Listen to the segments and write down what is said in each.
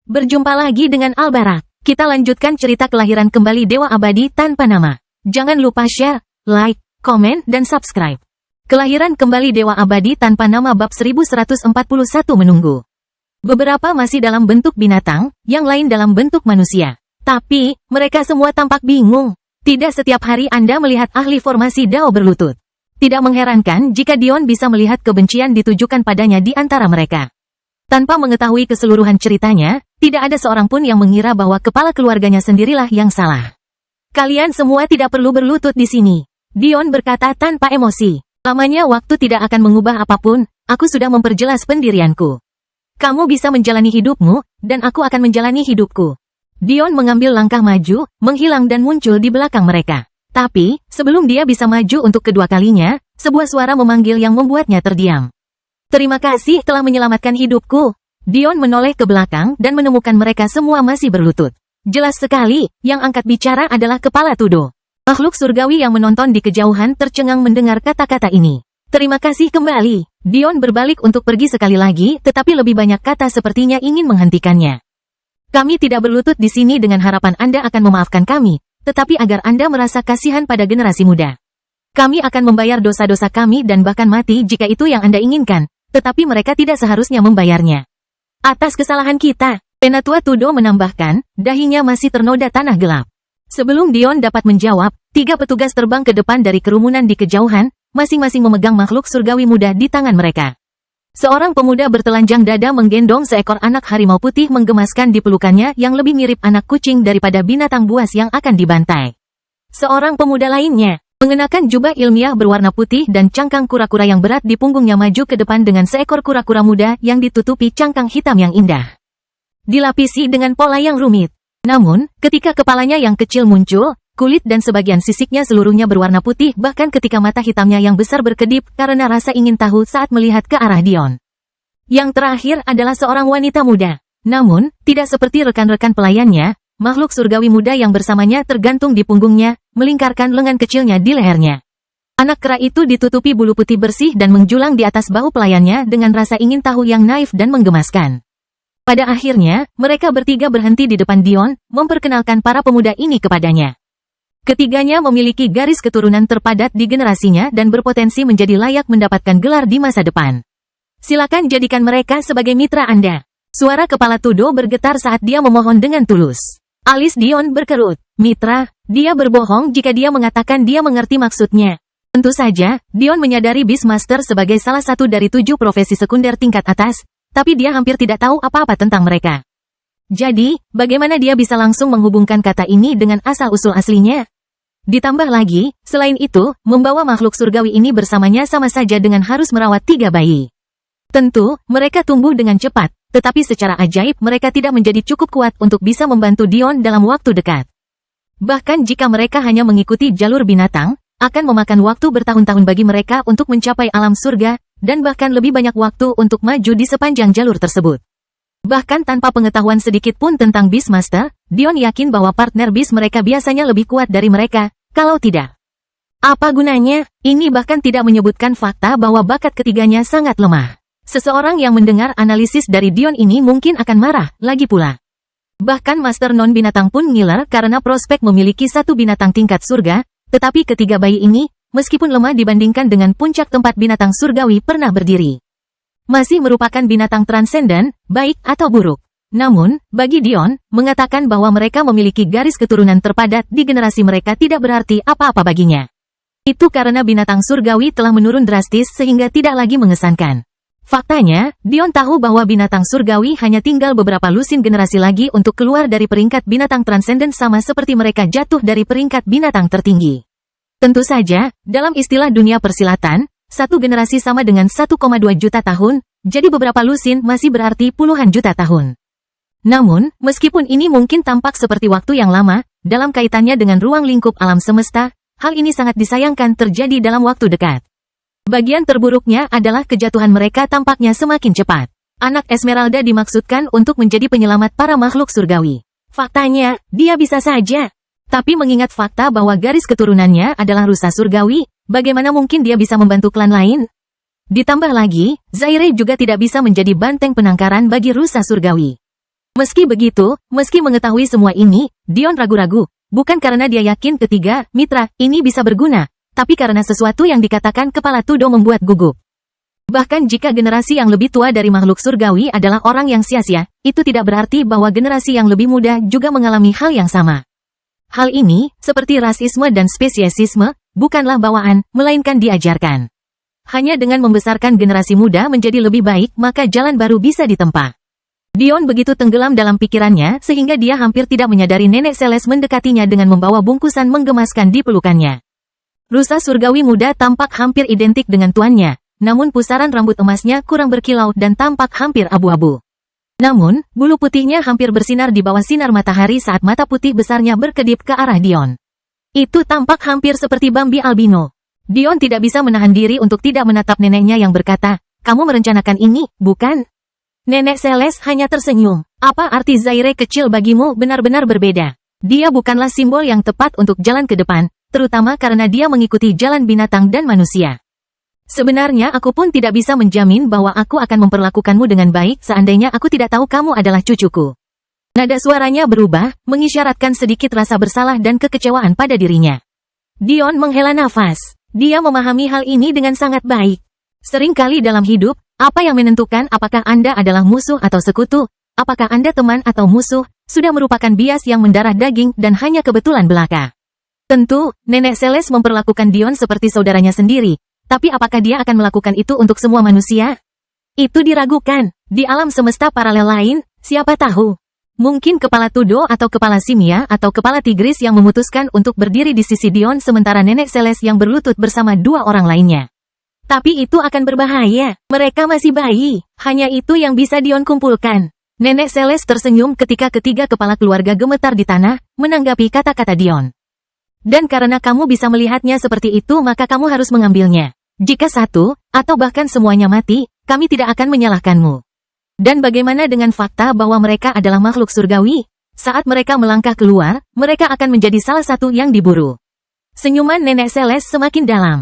Berjumpa lagi dengan Albarak. Kita lanjutkan cerita kelahiran kembali Dewa Abadi tanpa nama. Jangan lupa share, like, komen, dan subscribe. Kelahiran kembali Dewa Abadi tanpa nama bab 1141 menunggu. Beberapa masih dalam bentuk binatang, yang lain dalam bentuk manusia. Tapi, mereka semua tampak bingung. Tidak setiap hari Anda melihat ahli formasi Dao berlutut. Tidak mengherankan jika Dion bisa melihat kebencian ditujukan padanya di antara mereka. Tanpa mengetahui keseluruhan ceritanya, tidak ada seorang pun yang mengira bahwa kepala keluarganya sendirilah yang salah. Kalian semua tidak perlu berlutut di sini. Dion berkata tanpa emosi. Lamanya waktu tidak akan mengubah apapun, aku sudah memperjelas pendirianku. Kamu bisa menjalani hidupmu, dan aku akan menjalani hidupku. Dion mengambil langkah maju, menghilang dan muncul di belakang mereka. Tapi, sebelum dia bisa maju untuk kedua kalinya, sebuah suara memanggil yang membuatnya terdiam. Terima kasih telah menyelamatkan hidupku. Dion menoleh ke belakang dan menemukan mereka semua masih berlutut. Jelas sekali, yang angkat bicara adalah kepala Tudo. Makhluk surgawi yang menonton di kejauhan tercengang mendengar kata-kata ini. Terima kasih kembali. Dion berbalik untuk pergi sekali lagi, tetapi lebih banyak kata sepertinya ingin menghentikannya. Kami tidak berlutut di sini dengan harapan Anda akan memaafkan kami, tetapi agar Anda merasa kasihan pada generasi muda. Kami akan membayar dosa-dosa kami dan bahkan mati jika itu yang Anda inginkan, tetapi mereka tidak seharusnya membayarnya. Atas kesalahan kita, Penatua Tudo menambahkan, dahinya masih ternoda tanah gelap. Sebelum Dion dapat menjawab, 3 petugas terbang ke depan dari kerumunan di kejauhan, masing-masing memegang makhluk surgawi muda di tangan mereka. Seorang pemuda bertelanjang dada menggendong seekor anak harimau putih menggemaskan di pelukannya yang lebih mirip anak kucing daripada binatang buas yang akan dibantai. Seorang pemuda lainnya, mengenakan jubah ilmiah berwarna putih dan cangkang kura-kura yang berat di punggungnya maju ke depan dengan seekor kura-kura muda yang ditutupi cangkang hitam yang indah. Dilapisi dengan pola yang rumit. Namun, ketika kepalanya yang kecil muncul, kulit dan sebagian sisiknya seluruhnya berwarna putih bahkan ketika mata hitamnya yang besar berkedip karena rasa ingin tahu saat melihat ke arah Dion. Yang terakhir adalah seorang wanita muda. Namun, tidak seperti rekan-rekan pelayannya, makhluk surgawi muda yang bersamanya tergantung di punggungnya, melingkarkan lengan kecilnya di lehernya. Anak kera itu ditutupi bulu putih bersih dan menjulang di atas bahu pelayannya dengan rasa ingin tahu yang naif dan menggemaskan. Pada akhirnya, mereka bertiga berhenti di depan Dion, memperkenalkan para pemuda ini kepadanya. Ketiganya memiliki garis keturunan terpadat di generasinya dan berpotensi menjadi layak mendapatkan gelar di masa depan. Silakan jadikan mereka sebagai mitra Anda. Suara kepala Tudo bergetar saat dia memohon dengan tulus. Alis Dion berkerut. Mitra, dia berbohong jika dia mengatakan dia mengerti maksudnya. Tentu saja, Dion menyadari Beastmaster sebagai salah satu dari 7 profesi sekunder tingkat atas, tapi dia hampir tidak tahu apa-apa tentang mereka. Jadi, bagaimana dia bisa langsung menghubungkan kata ini dengan asal-usul aslinya? Ditambah lagi, selain itu, membawa makhluk surgawi ini bersamanya sama saja dengan harus merawat 3 bayi. Tentu, mereka tumbuh dengan cepat, tetapi secara ajaib mereka tidak menjadi cukup kuat untuk bisa membantu Dion dalam waktu dekat. Bahkan jika mereka hanya mengikuti jalur binatang, akan memakan waktu bertahun-tahun bagi mereka untuk mencapai alam surga, dan bahkan lebih banyak waktu untuk maju di sepanjang jalur tersebut. Bahkan tanpa pengetahuan sedikit pun tentang Beastmaster, Dion yakin bahwa partner Beast mereka biasanya lebih kuat dari mereka, kalau tidak. Apa gunanya? Ini bahkan tidak menyebutkan fakta bahwa bakat ketiganya sangat lemah. Seseorang yang mendengar analisis dari Dion ini mungkin akan marah, lagi pula. Bahkan Master Non-Binatang pun ngiler karena prospek memiliki 1 binatang tingkat surga, tetapi ketiga bayi ini, meskipun lemah dibandingkan dengan puncak tempat binatang surgawi pernah berdiri, masih merupakan binatang transenden, baik atau buruk. Namun, bagi Dion, mengatakan bahwa mereka memiliki garis keturunan terpadat di generasi mereka tidak berarti apa-apa baginya. Itu karena binatang surgawi telah menurun drastis sehingga tidak lagi mengesankan. Faktanya, Dion tahu bahwa binatang surgawi hanya tinggal beberapa lusin generasi lagi untuk keluar dari peringkat binatang transenden sama seperti mereka jatuh dari peringkat binatang tertinggi. Tentu saja, dalam istilah dunia persilatan, 1 generasi sama dengan 1,2 juta tahun, jadi beberapa lusin masih berarti puluhan juta tahun. Namun, meskipun ini mungkin tampak seperti waktu yang lama, dalam kaitannya dengan ruang lingkup alam semesta, hal ini sangat disayangkan terjadi dalam waktu dekat. Bagian terburuknya adalah kejatuhan mereka tampaknya semakin cepat. Anak Esmeralda dimaksudkan untuk menjadi penyelamat para makhluk surgawi. Faktanya, dia bisa saja. Tapi mengingat fakta bahwa garis keturunannya adalah rusa surgawi, bagaimana mungkin dia bisa membantu klan lain? Ditambah lagi, Zaire juga tidak bisa menjadi banteng penangkaran bagi rusa surgawi. Meski begitu, meski mengetahui semua ini, Dion ragu-ragu. Bukan karena dia yakin ketiga mitra ini bisa berguna, tapi karena sesuatu yang dikatakan kepala Tudo membuat gugup. Bahkan jika generasi yang lebih tua dari makhluk surgawi adalah orang yang sia-sia, itu tidak berarti bahwa generasi yang lebih muda juga mengalami hal yang sama. Hal ini, seperti rasisme dan spesiesisme, bukanlah bawaan, melainkan diajarkan. Hanya dengan membesarkan generasi muda menjadi lebih baik, maka jalan baru bisa ditempa. Dion begitu tenggelam dalam pikirannya sehingga dia hampir tidak menyadari nenek Celeste mendekatinya dengan membawa bungkusan menggemaskan di pelukannya. Rusa surgawi muda tampak hampir identik dengan tuannya, namun pusaran rambut emasnya kurang berkilau dan tampak hampir abu-abu. Namun, bulu putihnya hampir bersinar di bawah sinar matahari saat mata putih besarnya berkedip ke arah Dion. Itu tampak hampir seperti Bambi albino. Dion tidak bisa menahan diri untuk tidak menatap neneknya yang berkata, "Kamu merencanakan ini, bukan?" Nenek Celeste hanya tersenyum. Apa arti Zaire kecil bagimu benar-benar berbeda. Dia bukanlah simbol yang tepat untuk jalan ke depan, terutama karena dia mengikuti jalan binatang dan manusia. Sebenarnya aku pun tidak bisa menjamin bahwa aku akan memperlakukanmu dengan baik seandainya aku tidak tahu kamu adalah cucuku. Nada suaranya berubah, mengisyaratkan sedikit rasa bersalah dan kekecewaan pada dirinya. Dion menghela nafas. Dia memahami hal ini dengan sangat baik. Seringkali dalam hidup, apa yang menentukan apakah Anda adalah musuh atau sekutu, apakah Anda teman atau musuh, sudah merupakan bias yang mendarah daging dan hanya kebetulan belaka. Tentu, Nenek Celeste memperlakukan Dion seperti saudaranya sendiri, tapi apakah dia akan melakukan itu untuk semua manusia? Itu diragukan. Di alam semesta paralel lain, siapa tahu? Mungkin kepala Tudo atau kepala Simia atau kepala Tigris yang memutuskan untuk berdiri di sisi Dion sementara Nenek Celeste yang berlutut bersama dua orang lainnya. Tapi itu akan berbahaya. Mereka masih bayi. Hanya itu yang bisa Dion kumpulkan. Nenek Celeste tersenyum ketika ketiga kepala keluarga gemetar di tanah, menanggapi kata-kata Dion. Dan karena kamu bisa melihatnya seperti itu maka kamu harus mengambilnya. Jika satu, atau bahkan semuanya mati, kami tidak akan menyalahkanmu. Dan bagaimana dengan fakta bahwa mereka adalah makhluk surgawi? Saat mereka melangkah keluar, mereka akan menjadi salah satu yang diburu. Senyuman Nenek Celeste semakin dalam.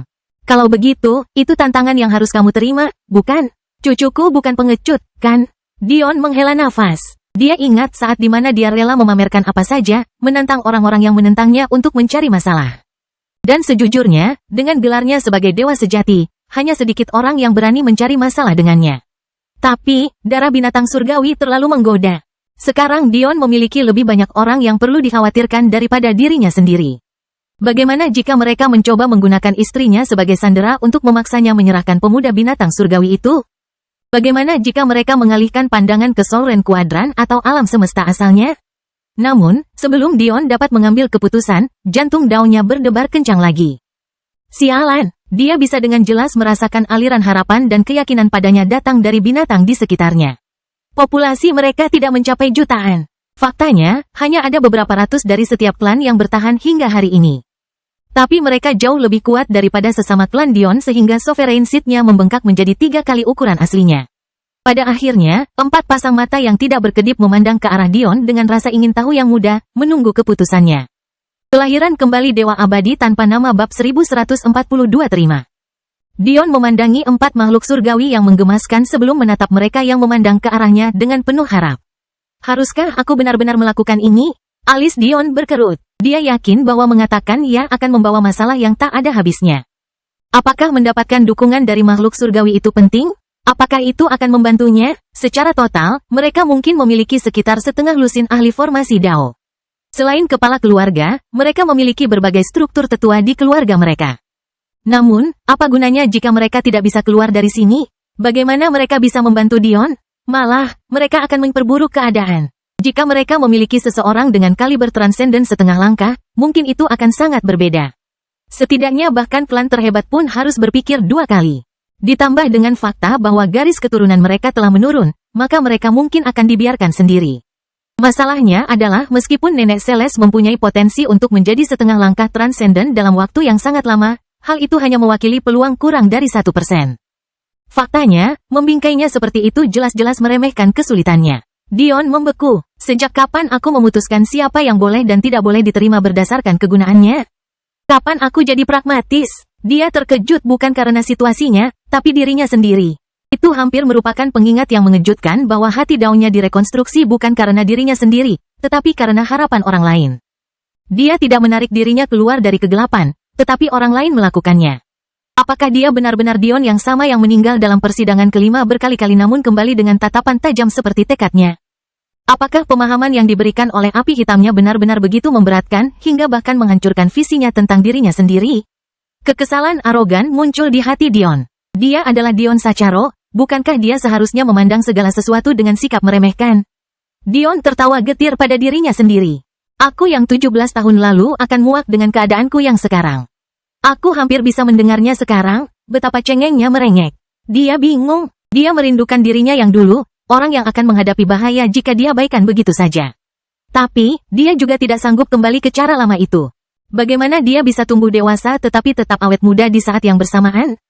Kalau begitu, itu tantangan yang harus kamu terima, bukan? Cucuku bukan pengecut, kan? Dion menghela nafas. Dia ingat saat dimana dia rela memamerkan apa saja, menantang orang-orang yang menentangnya untuk mencari masalah. Dan sejujurnya, dengan gelarnya sebagai dewa sejati, hanya sedikit orang yang berani mencari masalah dengannya. Tapi, darah binatang surgawi terlalu menggoda. Sekarang Dion memiliki lebih banyak orang yang perlu dikhawatirkan daripada dirinya sendiri. Bagaimana jika mereka mencoba menggunakan istrinya sebagai sandera untuk memaksanya menyerahkan pemuda binatang surgawi itu? Bagaimana jika mereka mengalihkan pandangan ke Solren Kuadran atau alam semesta asalnya? Namun, sebelum Dion dapat mengambil keputusan, jantung daunnya berdebar kencang lagi. Sialan, dia bisa dengan jelas merasakan aliran harapan dan keyakinan padanya datang dari binatang di sekitarnya. Populasi mereka tidak mencapai jutaan. Faktanya, hanya ada beberapa ratus dari setiap klan yang bertahan hingga hari ini. Tapi mereka jauh lebih kuat daripada sesama klan Dion sehingga sovereign seat-nya membengkak menjadi 3 kali ukuran aslinya. Pada akhirnya, 4 pasang mata yang tidak berkedip memandang ke arah Dion dengan rasa ingin tahu yang muda, menunggu keputusannya. Kelahiran kembali Dewa Abadi tanpa nama bab 1142 terima. Dion memandangi 4 makhluk surgawi yang menggemaskan sebelum menatap mereka yang memandang ke arahnya dengan penuh harap. Haruskah aku benar-benar melakukan ini? Alis Dion berkerut. Dia yakin bahwa mengatakan ya akan membawa masalah yang tak ada habisnya. Apakah mendapatkan dukungan dari makhluk surgawi itu penting? Apakah itu akan membantunya? Secara total, mereka mungkin memiliki sekitar setengah lusin ahli formasi Dao. Selain kepala keluarga, mereka memiliki berbagai struktur tetua di keluarga mereka. Namun, apa gunanya jika mereka tidak bisa keluar dari sini? Bagaimana mereka bisa membantu Dion? Malah, mereka akan memperburuk keadaan. Jika mereka memiliki seseorang dengan kaliber transenden setengah langkah, mungkin itu akan sangat berbeda. Setidaknya bahkan klan terhebat pun harus berpikir 2 kali. Ditambah dengan fakta bahwa garis keturunan mereka telah menurun, maka mereka mungkin akan dibiarkan sendiri. Masalahnya adalah meskipun Nenek Celeste mempunyai potensi untuk menjadi setengah langkah transenden dalam waktu yang sangat lama, hal itu hanya mewakili peluang kurang dari 1%. Faktanya, membingkainya seperti itu jelas-jelas meremehkan kesulitannya. Dion membeku. Sejak kapan aku memutuskan siapa yang boleh dan tidak boleh diterima berdasarkan kegunaannya? Kapan aku jadi pragmatis? Dia terkejut bukan karena situasinya, tapi dirinya sendiri. Itu hampir merupakan pengingat yang mengejutkan bahwa hati daunnya direkonstruksi bukan karena dirinya sendiri, tetapi karena harapan orang lain. Dia tidak menarik dirinya keluar dari kegelapan, tetapi orang lain melakukannya. Apakah dia benar-benar Dion yang sama yang meninggal dalam persidangan kelima berkali-kali namun kembali dengan tatapan tajam seperti tekadnya? Apakah pemahaman yang diberikan oleh api hitamnya benar-benar begitu memberatkan hingga bahkan menghancurkan visinya tentang dirinya sendiri? Kekesalan arogan muncul di hati Dion. Dia adalah Dion Sacharo, bukankah dia seharusnya memandang segala sesuatu dengan sikap meremehkan? Dion tertawa getir pada dirinya sendiri. Aku yang 17 tahun lalu akan muak dengan keadaanku yang sekarang. Aku hampir bisa mendengarnya sekarang, betapa cengengnya merengek. Dia bingung, dia merindukan dirinya yang dulu, orang yang akan menghadapi bahaya jika dia abaikan begitu saja. Tapi, dia juga tidak sanggup kembali ke cara lama itu. Bagaimana dia bisa tumbuh dewasa tetapi tetap awet muda di saat yang bersamaan?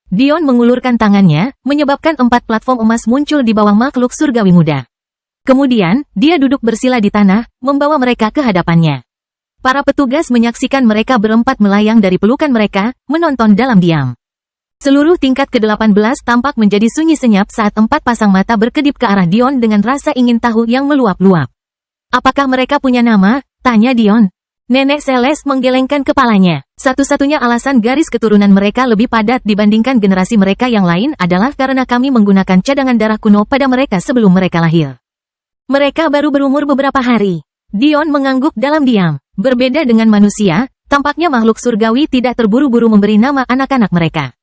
Dion mengulurkan tangannya, menyebabkan 4 platform emas muncul di bawah makhluk surgawi muda. Kemudian, dia duduk bersila di tanah, membawa mereka ke hadapannya. Para petugas menyaksikan mereka berempat melayang dari pelukan mereka, menonton dalam diam. Seluruh tingkat ke-18 tampak menjadi sunyi senyap saat 4 pasang mata berkedip ke arah Dion dengan rasa ingin tahu yang meluap-luap. Apakah mereka punya nama? Tanya Dion. Nenek Celeste menggelengkan kepalanya. Satu-satunya alasan garis keturunan mereka lebih padat dibandingkan generasi mereka yang lain adalah karena kami menggunakan cadangan darah kuno pada mereka sebelum mereka lahir. Mereka baru berumur beberapa hari. Dion mengangguk dalam diam. Berbeda dengan manusia, tampaknya makhluk surgawi tidak terburu-buru memberi nama anak-anak mereka.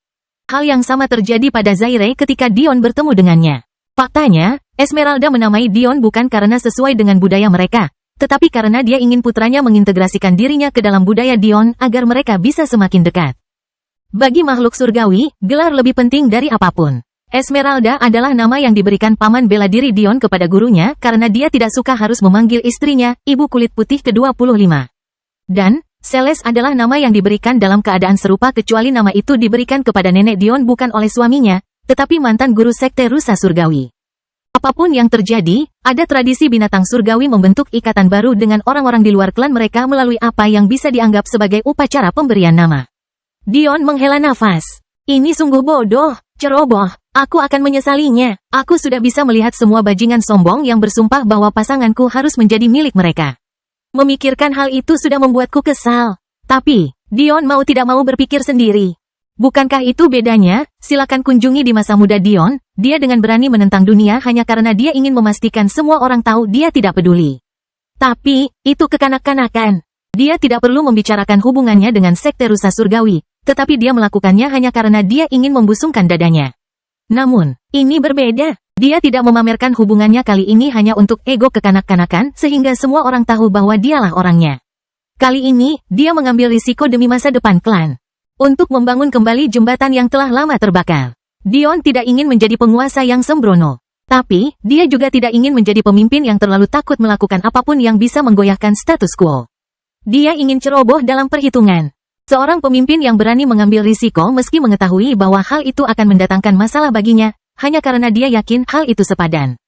Hal yang sama terjadi pada Zaire ketika Dion bertemu dengannya. Faktanya, Esmeralda menamai Dion bukan karena sesuai dengan budaya mereka, tetapi karena dia ingin putranya mengintegrasikan dirinya ke dalam budaya Dion agar mereka bisa semakin dekat. Bagi makhluk surgawi, gelar lebih penting dari apapun. Esmeralda adalah nama yang diberikan paman bela diri Dion kepada gurunya karena dia tidak suka harus memanggil istrinya, ibu kulit putih ke-25. Dan, Celeste adalah nama yang diberikan dalam keadaan serupa kecuali nama itu diberikan kepada nenek Dion bukan oleh suaminya, tetapi mantan guru sekte rusa surgawi. Apapun yang terjadi, ada tradisi binatang surgawi membentuk ikatan baru dengan orang-orang di luar klan mereka melalui apa yang bisa dianggap sebagai upacara pemberian nama. Dion menghela nafas. Ini sungguh bodoh, ceroboh, aku akan menyesalinya. Aku sudah bisa melihat semua bajingan sombong yang bersumpah bahwa pasanganku harus menjadi milik mereka. Memikirkan hal itu sudah membuatku kesal. Tapi, Dion mau tidak mau berpikir sendiri. Bukankah itu bedanya? Silakan kunjungi di masa muda Dion, dia dengan berani menentang dunia hanya karena dia ingin memastikan semua orang tahu dia tidak peduli. Tapi, itu kekanak-kanakan. Dia tidak perlu membicarakan hubungannya dengan sekte rusa surgawi, tetapi dia melakukannya hanya karena dia ingin membusungkan dadanya. Namun, ini berbeda. Dia tidak memamerkan hubungannya kali ini hanya untuk ego kekanak-kanakan sehingga semua orang tahu bahwa dialah orangnya. Kali ini, dia mengambil risiko demi masa depan klan. Untuk membangun kembali jembatan yang telah lama terbakar. Dion tidak ingin menjadi penguasa yang sembrono. Tapi, dia juga tidak ingin menjadi pemimpin yang terlalu takut melakukan apapun yang bisa menggoyahkan status quo. Dia ingin ceroboh dalam perhitungan. Seorang pemimpin yang berani mengambil risiko meski mengetahui bahwa hal itu akan mendatangkan masalah baginya, hanya karena dia yakin hal itu sepadan.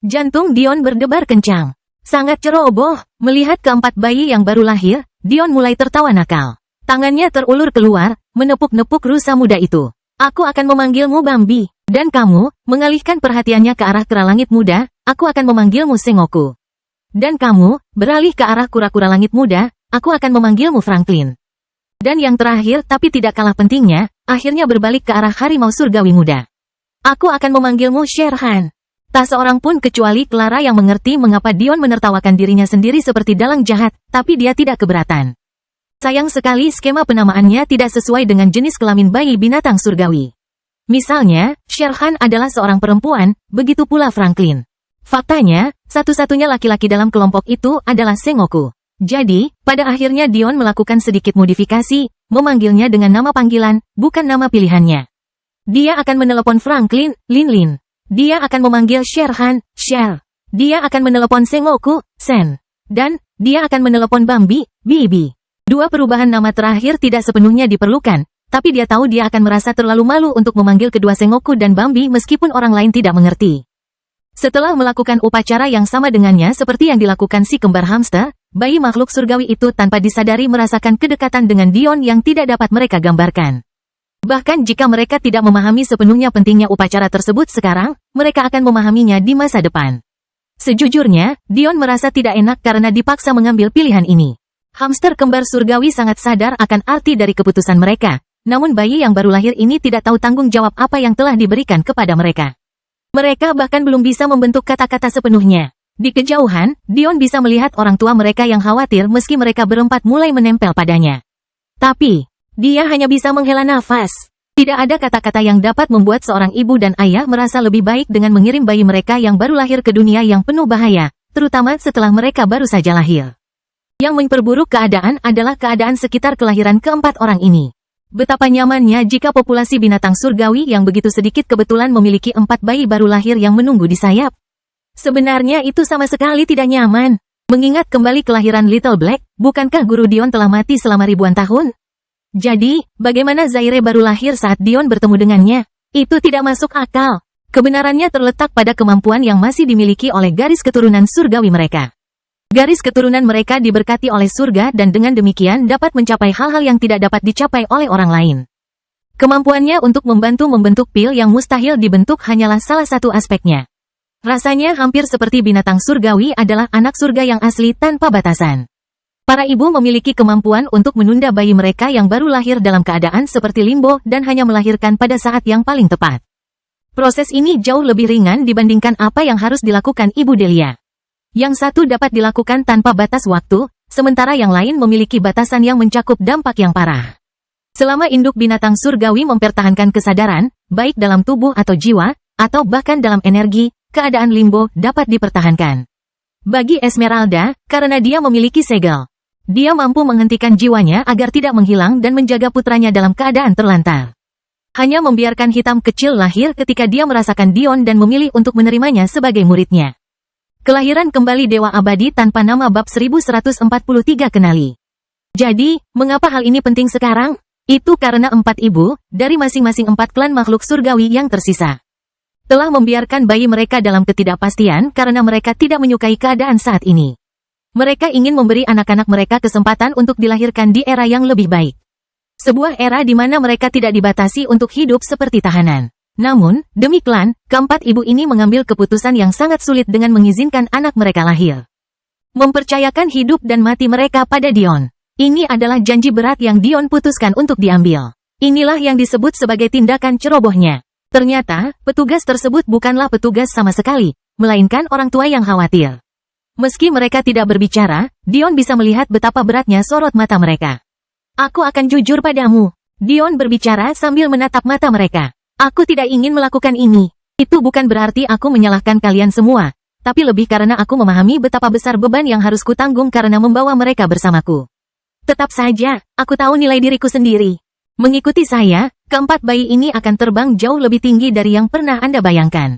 Jantung Dion berdebar kencang. Sangat ceroboh, melihat keempat bayi yang baru lahir, Dion mulai tertawa nakal. Tangannya terulur keluar, menepuk-nepuk rusa muda itu. Aku akan memanggilmu Bambi, dan kamu, mengalihkan perhatiannya ke arah kera langit muda, aku akan memanggilmu Sengoku. Dan kamu, beralih ke arah kura-kura langit muda, aku akan memanggilmu Franklin. Dan yang terakhir tapi tidak kalah pentingnya, akhirnya berbalik ke arah harimau surgawi muda. Aku akan memanggilmu Sherhan. Tak seorang pun kecuali Clara yang mengerti mengapa Dion menertawakan dirinya sendiri seperti dalang jahat, tapi dia tidak keberatan. Sayang sekali skema penamaannya tidak sesuai dengan jenis kelamin bayi binatang surgawi. Misalnya, Sherhan adalah seorang perempuan, begitu pula Franklin. Faktanya, satu-satunya laki-laki dalam kelompok itu adalah Sengoku. Jadi, pada akhirnya Dion melakukan sedikit modifikasi, memanggilnya dengan nama panggilan, bukan nama pilihannya. Dia akan menelepon Franklin, Lin. Dia akan memanggil Sherhan, Sher. Dia akan menelepon Sengoku, Sen. Dan, dia akan menelepon Bambi, Bibi. Dua perubahan nama terakhir tidak sepenuhnya diperlukan, tapi dia tahu dia akan merasa terlalu malu untuk memanggil kedua Sengoku dan Bambi meskipun orang lain tidak mengerti. Setelah melakukan upacara yang sama dengannya seperti yang dilakukan si kembar hamster, bayi makhluk surgawi itu tanpa disadari merasakan kedekatan dengan Dion yang tidak dapat mereka gambarkan. Bahkan jika mereka tidak memahami sepenuhnya pentingnya upacara tersebut sekarang, mereka akan memahaminya di masa depan. Sejujurnya, Dion merasa tidak enak karena dipaksa mengambil pilihan ini. Hamster kembar surgawi sangat sadar akan arti dari keputusan mereka, namun bayi yang baru lahir ini tidak tahu tanggung jawab apa yang telah diberikan kepada mereka. Mereka bahkan belum bisa membentuk kata-kata sepenuhnya. Di kejauhan, Dion bisa melihat orang tua mereka yang khawatir meski mereka berempat mulai menempel padanya. Tapi, dia hanya bisa menghela nafas. Tidak ada kata-kata yang dapat membuat seorang ibu dan ayah merasa lebih baik dengan mengirim bayi mereka yang baru lahir ke dunia yang penuh bahaya, terutama setelah mereka baru saja lahir. Yang memperburuk keadaan adalah keadaan sekitar kelahiran keempat orang ini. Betapa nyamannya jika populasi binatang surgawi yang begitu sedikit kebetulan memiliki 4 bayi baru lahir yang menunggu di sayap. Sebenarnya itu sama sekali tidak nyaman. Mengingat kembali kelahiran Little Black, bukankah guru Dion telah mati selama ribuan tahun? Jadi, bagaimana Zaire baru lahir saat Dion bertemu dengannya? Itu tidak masuk akal. Kebenarannya terletak pada kemampuan yang masih dimiliki oleh garis keturunan surgawi mereka. Garis keturunan mereka diberkati oleh surga dan dengan demikian dapat mencapai hal-hal yang tidak dapat dicapai oleh orang lain. Kemampuannya untuk membantu membentuk pil yang mustahil dibentuk hanyalah salah satu aspeknya. Rasanya hampir seperti binatang surgawi adalah anak surga yang asli tanpa batasan. Para ibu memiliki kemampuan untuk menunda bayi mereka yang baru lahir dalam keadaan seperti limbo dan hanya melahirkan pada saat yang paling tepat. Proses ini jauh lebih ringan dibandingkan apa yang harus dilakukan Ibu Delia. Yang satu dapat dilakukan tanpa batas waktu, sementara yang lain memiliki batasan yang mencakup dampak yang parah. Selama induk binatang surgawi mempertahankan kesadaran, baik dalam tubuh atau jiwa, atau bahkan dalam energi, keadaan limbo dapat dipertahankan. Bagi Esmeralda, karena dia memiliki segel, dia mampu menghentikan jiwanya agar tidak menghilang dan menjaga putranya dalam keadaan terlantar. Hanya membiarkan hitam kecil lahir ketika dia merasakan Dion dan memilih untuk menerimanya sebagai muridnya. Kelahiran kembali Dewa Abadi tanpa nama bab 1143 kenali. Jadi, mengapa hal ini penting sekarang? Itu karena 4 ibu, dari masing-masing 4 klan makhluk surgawi yang tersisa, telah membiarkan bayi mereka dalam ketidakpastian karena mereka tidak menyukai keadaan saat ini. Mereka ingin memberi anak-anak mereka kesempatan untuk dilahirkan di era yang lebih baik. Sebuah era di mana mereka tidak dibatasi untuk hidup seperti tahanan. Namun, demi klan, keempat ibu ini mengambil keputusan yang sangat sulit dengan mengizinkan anak mereka lahir. Mempercayakan hidup dan mati mereka pada Dion. Ini adalah janji berat yang Dion putuskan untuk diambil. Inilah yang disebut sebagai tindakan cerobohnya. Ternyata, petugas tersebut bukanlah petugas sama sekali, melainkan orang tua yang khawatir. Meski mereka tidak berbicara, Dion bisa melihat betapa beratnya sorot mata mereka. Aku akan jujur padamu. Dion berbicara sambil menatap mata mereka. Aku tidak ingin melakukan ini. Itu bukan berarti aku menyalahkan kalian semua, tapi lebih karena aku memahami betapa besar beban yang harus kutanggung karena membawa mereka bersamaku. Tetap saja, aku tahu nilai diriku sendiri. Mengikuti saya, keempat bayi ini akan terbang jauh lebih tinggi dari yang pernah Anda bayangkan.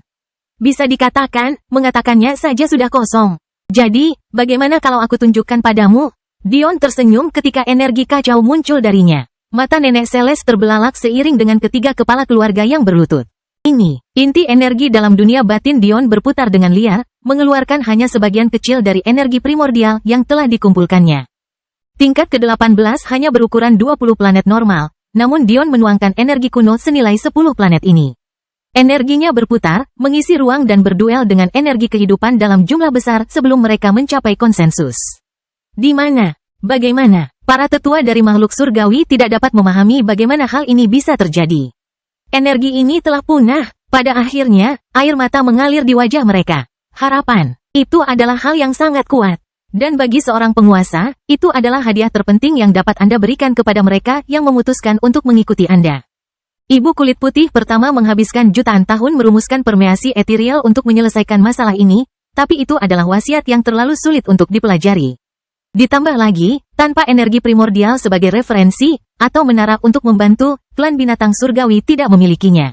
Bisa dikatakan, mengatakannya saja sudah kosong. Jadi, bagaimana kalau aku tunjukkan padamu? Dion tersenyum ketika energi kacau muncul darinya. Mata nenek Celeste terbelalak seiring dengan ketiga kepala keluarga yang berlutut. Ini, inti energi dalam dunia batin Dion berputar dengan liar, mengeluarkan hanya sebagian kecil dari energi primordial yang telah dikumpulkannya. Tingkat ke-18 hanya berukuran 20 planet normal, namun Dion menuangkan energi kuno senilai 10 planet ini. Energinya berputar, mengisi ruang dan berduel dengan energi kehidupan dalam jumlah besar sebelum mereka mencapai konsensus. Di mana? Bagaimana? Para tetua dari makhluk surgawi tidak dapat memahami bagaimana hal ini bisa terjadi. Energi ini telah punah. Pada akhirnya, air mata mengalir di wajah mereka. Harapan. Itu adalah hal yang sangat kuat. Dan bagi seorang penguasa, itu adalah hadiah terpenting yang dapat Anda berikan kepada mereka yang memutuskan untuk mengikuti Anda. Ibu kulit putih pertama menghabiskan jutaan tahun merumuskan permeasi ethereal untuk menyelesaikan masalah ini, tapi itu adalah wasiat yang terlalu sulit untuk dipelajari. Ditambah lagi, tanpa energi primordial sebagai referensi, atau menara untuk membantu, klan binatang surgawi tidak memilikinya.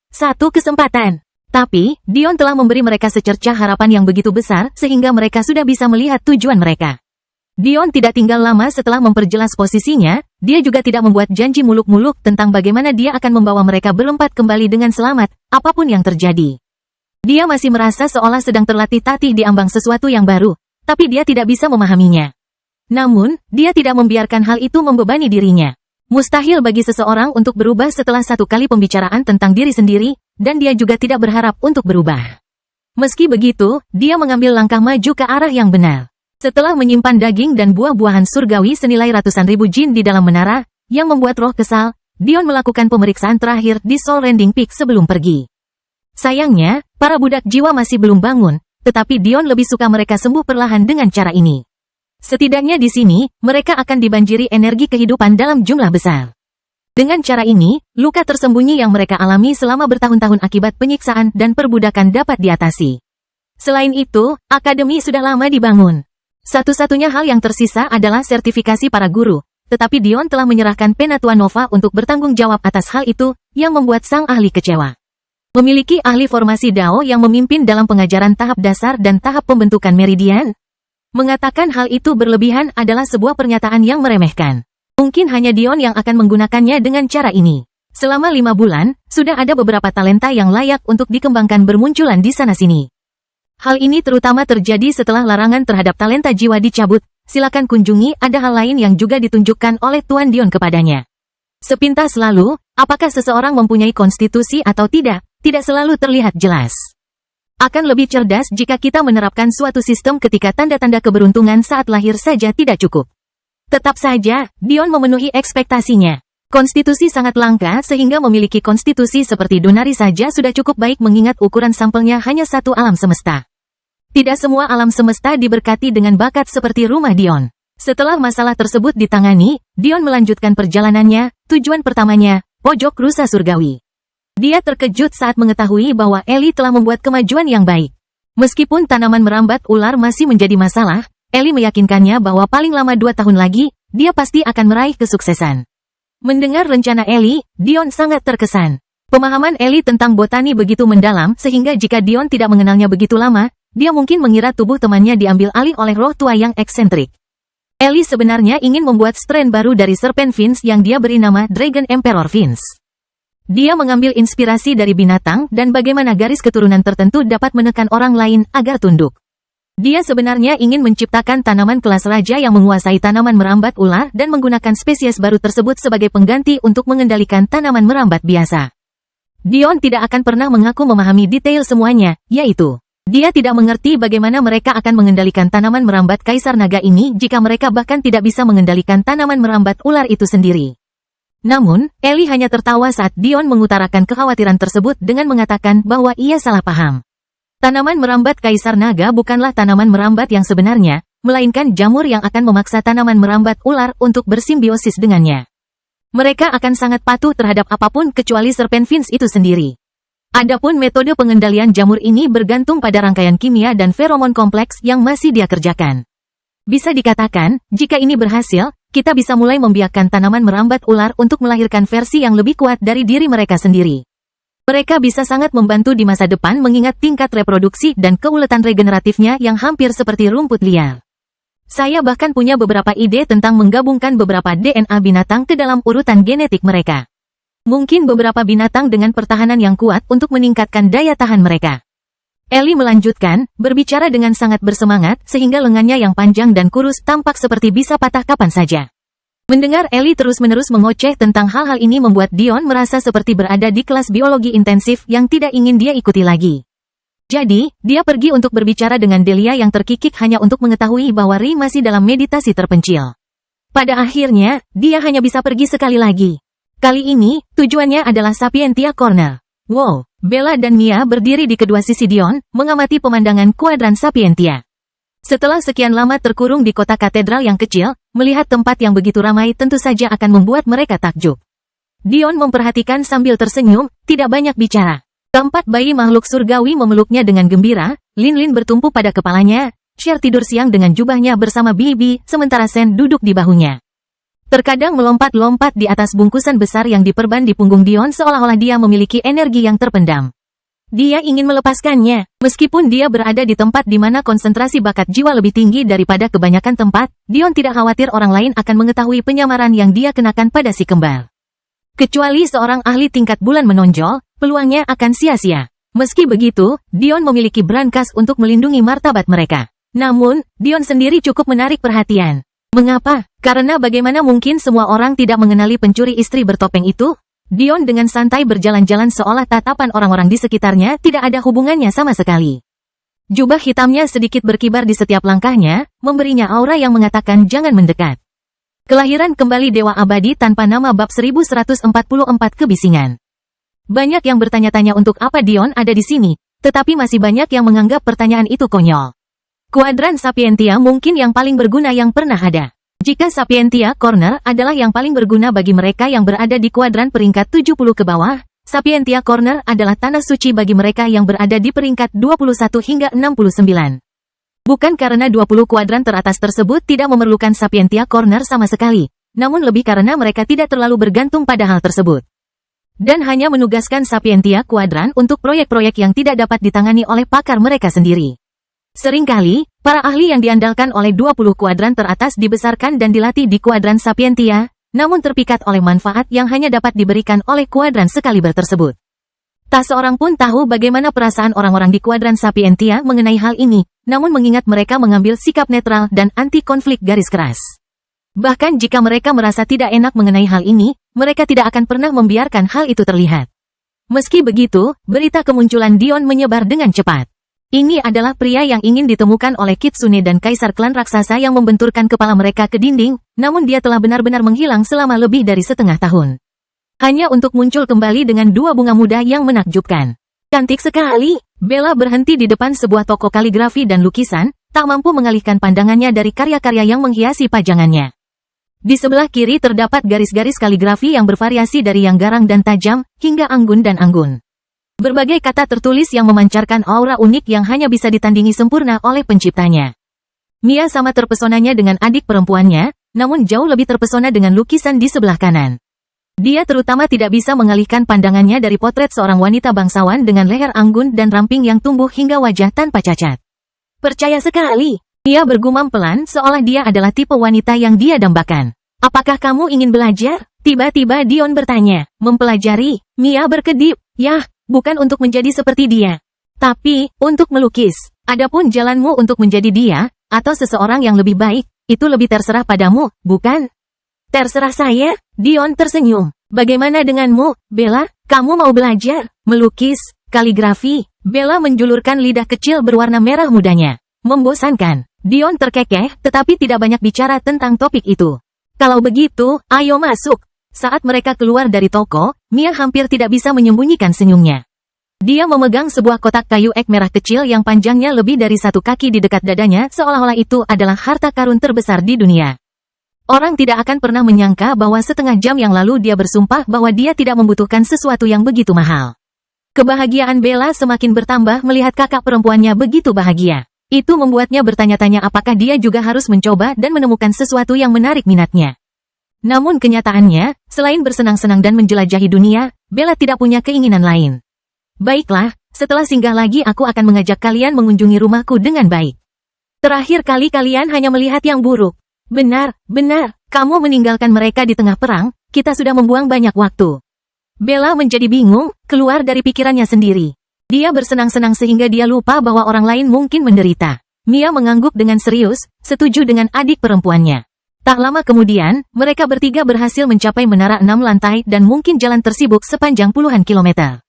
Satu kesempatan. Tapi, Dion telah memberi mereka secercah harapan yang begitu besar sehingga mereka sudah bisa melihat tujuan mereka. Dion tidak tinggal lama setelah memperjelas posisinya, dia juga tidak membuat janji muluk-muluk tentang bagaimana dia akan membawa mereka berempat kembali dengan selamat, apapun yang terjadi. Dia masih merasa seolah sedang terlatih-tatih di ambang sesuatu yang baru, tapi dia tidak bisa memahaminya. Namun, dia tidak membiarkan hal itu membebani dirinya. Mustahil bagi seseorang untuk berubah setelah satu kali pembicaraan tentang diri sendiri, dan dia juga tidak berharap untuk berubah. Meski begitu, dia mengambil langkah maju ke arah yang benar. Setelah menyimpan daging dan buah-buahan surgawi senilai ratusan ribu jin di dalam menara, yang membuat roh kesal, Dion melakukan pemeriksaan terakhir di Soul Rending Peak sebelum pergi. Sayangnya, para budak jiwa masih belum bangun, tetapi Dion lebih suka mereka sembuh perlahan dengan cara ini. Setidaknya di sini, mereka akan dibanjiri energi kehidupan dalam jumlah besar. Dengan cara ini, luka tersembunyi yang mereka alami selama bertahun-tahun akibat penyiksaan dan perbudakan dapat diatasi. Selain itu, akademi sudah lama dibangun. Satu-satunya hal yang tersisa adalah sertifikasi para guru, tetapi Dion telah menyerahkan Penatua Nova untuk bertanggung jawab atas hal itu, yang membuat sang ahli kecewa. Memiliki ahli formasi Dao yang memimpin dalam pengajaran tahap dasar dan tahap pembentukan meridian? Mengatakan hal itu berlebihan adalah sebuah pernyataan yang meremehkan. Mungkin hanya Dion yang akan menggunakannya dengan cara ini. Selama 5 bulan, sudah ada beberapa talenta yang layak untuk dikembangkan bermunculan di sana-sini. Hal ini terutama terjadi setelah larangan terhadap talenta jiwa dicabut. Silakan kunjungi, ada hal lain yang juga ditunjukkan oleh Tuan Dion kepadanya. Sepintas lalu, apakah seseorang mempunyai konstitusi atau tidak selalu terlihat jelas. Akan lebih cerdas jika kita menerapkan suatu sistem ketika tanda-tanda keberuntungan saat lahir saja tidak cukup. Tetap saja, Dion memenuhi ekspektasinya. Konstitusi sangat langka sehingga memiliki konstitusi seperti Donari saja sudah cukup baik mengingat ukuran sampelnya hanya satu alam semesta. Tidak semua alam semesta diberkati dengan bakat seperti rumah Dion. Setelah masalah tersebut ditangani, Dion melanjutkan perjalanannya, tujuan pertamanya, pojok rusa surgawi. Dia terkejut saat mengetahui bahwa Ellie telah membuat kemajuan yang baik. Meskipun tanaman merambat ular masih menjadi masalah, Ellie meyakinkannya bahwa paling lama 2 tahun lagi, dia pasti akan meraih kesuksesan. Mendengar rencana Ellie, Dion sangat terkesan. Pemahaman Ellie tentang botani begitu mendalam sehingga jika Dion tidak mengenalnya begitu lama, dia mungkin mengira tubuh temannya diambil alih oleh roh tua yang eksentrik. Ellie sebenarnya ingin membuat strain baru dari Serpent Fins yang dia beri nama Dragon Emperor Fins. Dia mengambil inspirasi dari binatang dan bagaimana garis keturunan tertentu dapat menekan orang lain agar tunduk. Dia sebenarnya ingin menciptakan tanaman kelas raja yang menguasai tanaman merambat ular dan menggunakan spesies baru tersebut sebagai pengganti untuk mengendalikan tanaman merambat biasa. Dion tidak akan pernah mengaku memahami detail semuanya, yaitu, dia tidak mengerti bagaimana mereka akan mengendalikan tanaman merambat kaisar naga ini jika mereka bahkan tidak bisa mengendalikan tanaman merambat ular itu sendiri. Namun, Ellie hanya tertawa saat Dion mengutarakan kekhawatiran tersebut dengan mengatakan bahwa ia salah paham. Tanaman merambat kaisar naga bukanlah tanaman merambat yang sebenarnya, melainkan jamur yang akan memaksa tanaman merambat ular untuk bersimbiosis dengannya. Mereka akan sangat patuh terhadap apapun kecuali Serpent Fins itu sendiri. Adapun metode pengendalian jamur ini bergantung pada rangkaian kimia dan feromon kompleks yang masih dia kerjakan. Bisa dikatakan, jika ini berhasil, kita bisa mulai membiarkan tanaman merambat ular untuk melahirkan versi yang lebih kuat dari diri mereka sendiri. Mereka bisa sangat membantu di masa depan mengingat tingkat reproduksi dan keuletan regeneratifnya yang hampir seperti rumput liar. Saya bahkan punya beberapa ide tentang menggabungkan beberapa DNA binatang ke dalam urutan genetik mereka. Mungkin beberapa binatang dengan pertahanan yang kuat untuk meningkatkan daya tahan mereka. Ellie melanjutkan, berbicara dengan sangat bersemangat sehingga lengannya yang panjang dan kurus tampak seperti bisa patah kapan saja. Mendengar Ellie terus-menerus mengoceh tentang hal-hal ini membuat Dion merasa seperti berada di kelas biologi intensif yang tidak ingin dia ikuti lagi. Jadi, dia pergi untuk berbicara dengan Delia yang terkikik hanya untuk mengetahui bahwa Ri masih dalam meditasi terpencil. Pada akhirnya, dia hanya bisa pergi sekali lagi. Kali ini, tujuannya adalah Sapientia Corner. Wow, Bella dan Mia berdiri di kedua sisi Dion, mengamati pemandangan kuadran Sapientia. Setelah sekian lama terkurung di kota katedral yang kecil, melihat tempat yang begitu ramai tentu saja akan membuat mereka takjub. Dion memperhatikan sambil tersenyum, tidak banyak bicara. Keempat bayi makhluk surgawi memeluknya dengan gembira, Lin-Lin bertumpu pada kepalanya, Cher tidur siang dengan jubahnya bersama Bibi, sementara Sen duduk di bahunya. Terkadang melompat-lompat di atas bungkusan besar yang diperban di punggung Dion seolah-olah dia memiliki energi yang terpendam. Dia ingin melepaskannya, meskipun dia berada di tempat di mana konsentrasi bakat jiwa lebih tinggi daripada kebanyakan tempat, Dion tidak khawatir orang lain akan mengetahui penyamaran yang dia kenakan pada si kembar. Kecuali seorang ahli tingkat bulan menonjol, peluangnya akan sia-sia. Meski begitu, Dion memiliki brankas untuk melindungi martabat mereka. Namun, Dion sendiri cukup menarik perhatian. Mengapa? Karena bagaimana mungkin semua orang tidak mengenali pencuri istri bertopeng itu? Dion dengan santai berjalan-jalan seolah tatapan orang-orang di sekitarnya tidak ada hubungannya sama sekali. Jubah hitamnya sedikit berkibar di setiap langkahnya, memberinya aura yang mengatakan jangan mendekat. Kelahiran kembali Dewa Abadi tanpa nama bab 1144 kebisingan. Banyak yang bertanya-tanya untuk apa Dion ada di sini, tetapi masih banyak yang menganggap pertanyaan itu konyol. Kuadran Sapientia mungkin yang paling berguna yang pernah ada. Jika Sapientia Corner adalah yang paling berguna bagi mereka yang berada di kuadran peringkat 70 ke bawah, Sapientia Corner adalah tanah suci bagi mereka yang berada di peringkat 21 hingga 69. Bukan karena 20 kuadran teratas tersebut tidak memerlukan Sapientia Corner sama sekali, namun lebih karena mereka tidak terlalu bergantung pada hal tersebut. Dan hanya menugaskan Sapientia Kuadran untuk proyek-proyek yang tidak dapat ditangani oleh pakar mereka sendiri. Seringkali, para ahli yang diandalkan oleh 20 kuadran teratas dibesarkan dan dilatih di kuadran Sapientia, namun terpikat oleh manfaat yang hanya dapat diberikan oleh kuadran sekaliber tersebut. Tak seorang pun tahu bagaimana perasaan orang-orang di kuadran Sapientia mengenai hal ini, namun mengingat mereka mengambil sikap netral dan anti-konflik garis keras. Bahkan jika mereka merasa tidak enak mengenai hal ini, mereka tidak akan pernah membiarkan hal itu terlihat. Meski begitu, berita kemunculan Dion menyebar dengan cepat. Ini adalah pria yang ingin ditemukan oleh Kitsune dan kaisar klan raksasa yang membenturkan kepala mereka ke dinding, namun dia telah benar-benar menghilang selama lebih dari setengah tahun. Hanya untuk muncul kembali dengan dua bunga muda yang menakjubkan. Cantik sekali! Bella berhenti di depan sebuah toko kaligrafi dan lukisan, tak mampu mengalihkan pandangannya dari karya-karya yang menghiasi pajangannya. Di sebelah kiri terdapat garis-garis kaligrafi yang bervariasi dari yang garang dan tajam, hingga anggun dan anggun. Berbagai kata tertulis yang memancarkan aura unik yang hanya bisa ditandingi sempurna oleh penciptanya. Mia sama terpesonanya dengan adik perempuannya, namun jauh lebih terpesona dengan lukisan di sebelah kanan. Dia terutama tidak bisa mengalihkan pandangannya dari potret seorang wanita bangsawan dengan leher anggun dan ramping yang tumbuh hingga wajah tanpa cacat. Percaya sekali, Mia bergumam pelan seolah dia adalah tipe wanita yang dia dambakan. Apakah kamu ingin belajar? Tiba-tiba Dion bertanya. Mempelajari? Mia berkedip. Yah. Bukan untuk menjadi seperti dia, tapi untuk melukis. Adapun jalanmu untuk menjadi dia, atau seseorang yang lebih baik, itu lebih terserah padamu, bukan? Terserah saya, Dion tersenyum. Bagaimana denganmu, Bella? Kamu mau belajar? Melukis, kaligrafi? Bella menjulurkan lidah kecil berwarna merah mudanya. Membosankan. Dion terkekeh, tetapi tidak banyak bicara tentang topik itu. Kalau begitu, ayo masuk. Saat mereka keluar dari toko, Mia hampir tidak bisa menyembunyikan senyumnya. Dia memegang sebuah kotak kayu ek merah kecil yang panjangnya lebih dari 1 kaki di dekat dadanya seolah-olah itu adalah harta karun terbesar di dunia. Orang tidak akan pernah menyangka bahwa setengah jam yang lalu dia bersumpah bahwa dia tidak membutuhkan sesuatu yang begitu mahal. Kebahagiaan Bella semakin bertambah melihat kakak perempuannya begitu bahagia. Itu membuatnya bertanya-tanya apakah dia juga harus mencoba dan menemukan sesuatu yang menarik minatnya. Namun kenyataannya, selain bersenang-senang dan menjelajahi dunia, Bella tidak punya keinginan lain. Baiklah, setelah singgah lagi aku akan mengajak kalian mengunjungi rumahku dengan baik. Terakhir kali kalian hanya melihat yang buruk. Benar, kamu meninggalkan mereka di tengah perang, kita sudah membuang banyak waktu. Bella menjadi bingung, keluar dari pikirannya sendiri. Dia bersenang-senang sehingga dia lupa bahwa orang lain mungkin menderita. Mia mengangguk dengan serius, setuju dengan adik perempuannya. Tak lama kemudian, mereka bertiga berhasil mencapai menara 6 lantai dan mungkin jalan tersibuk sepanjang puluhan kilometer.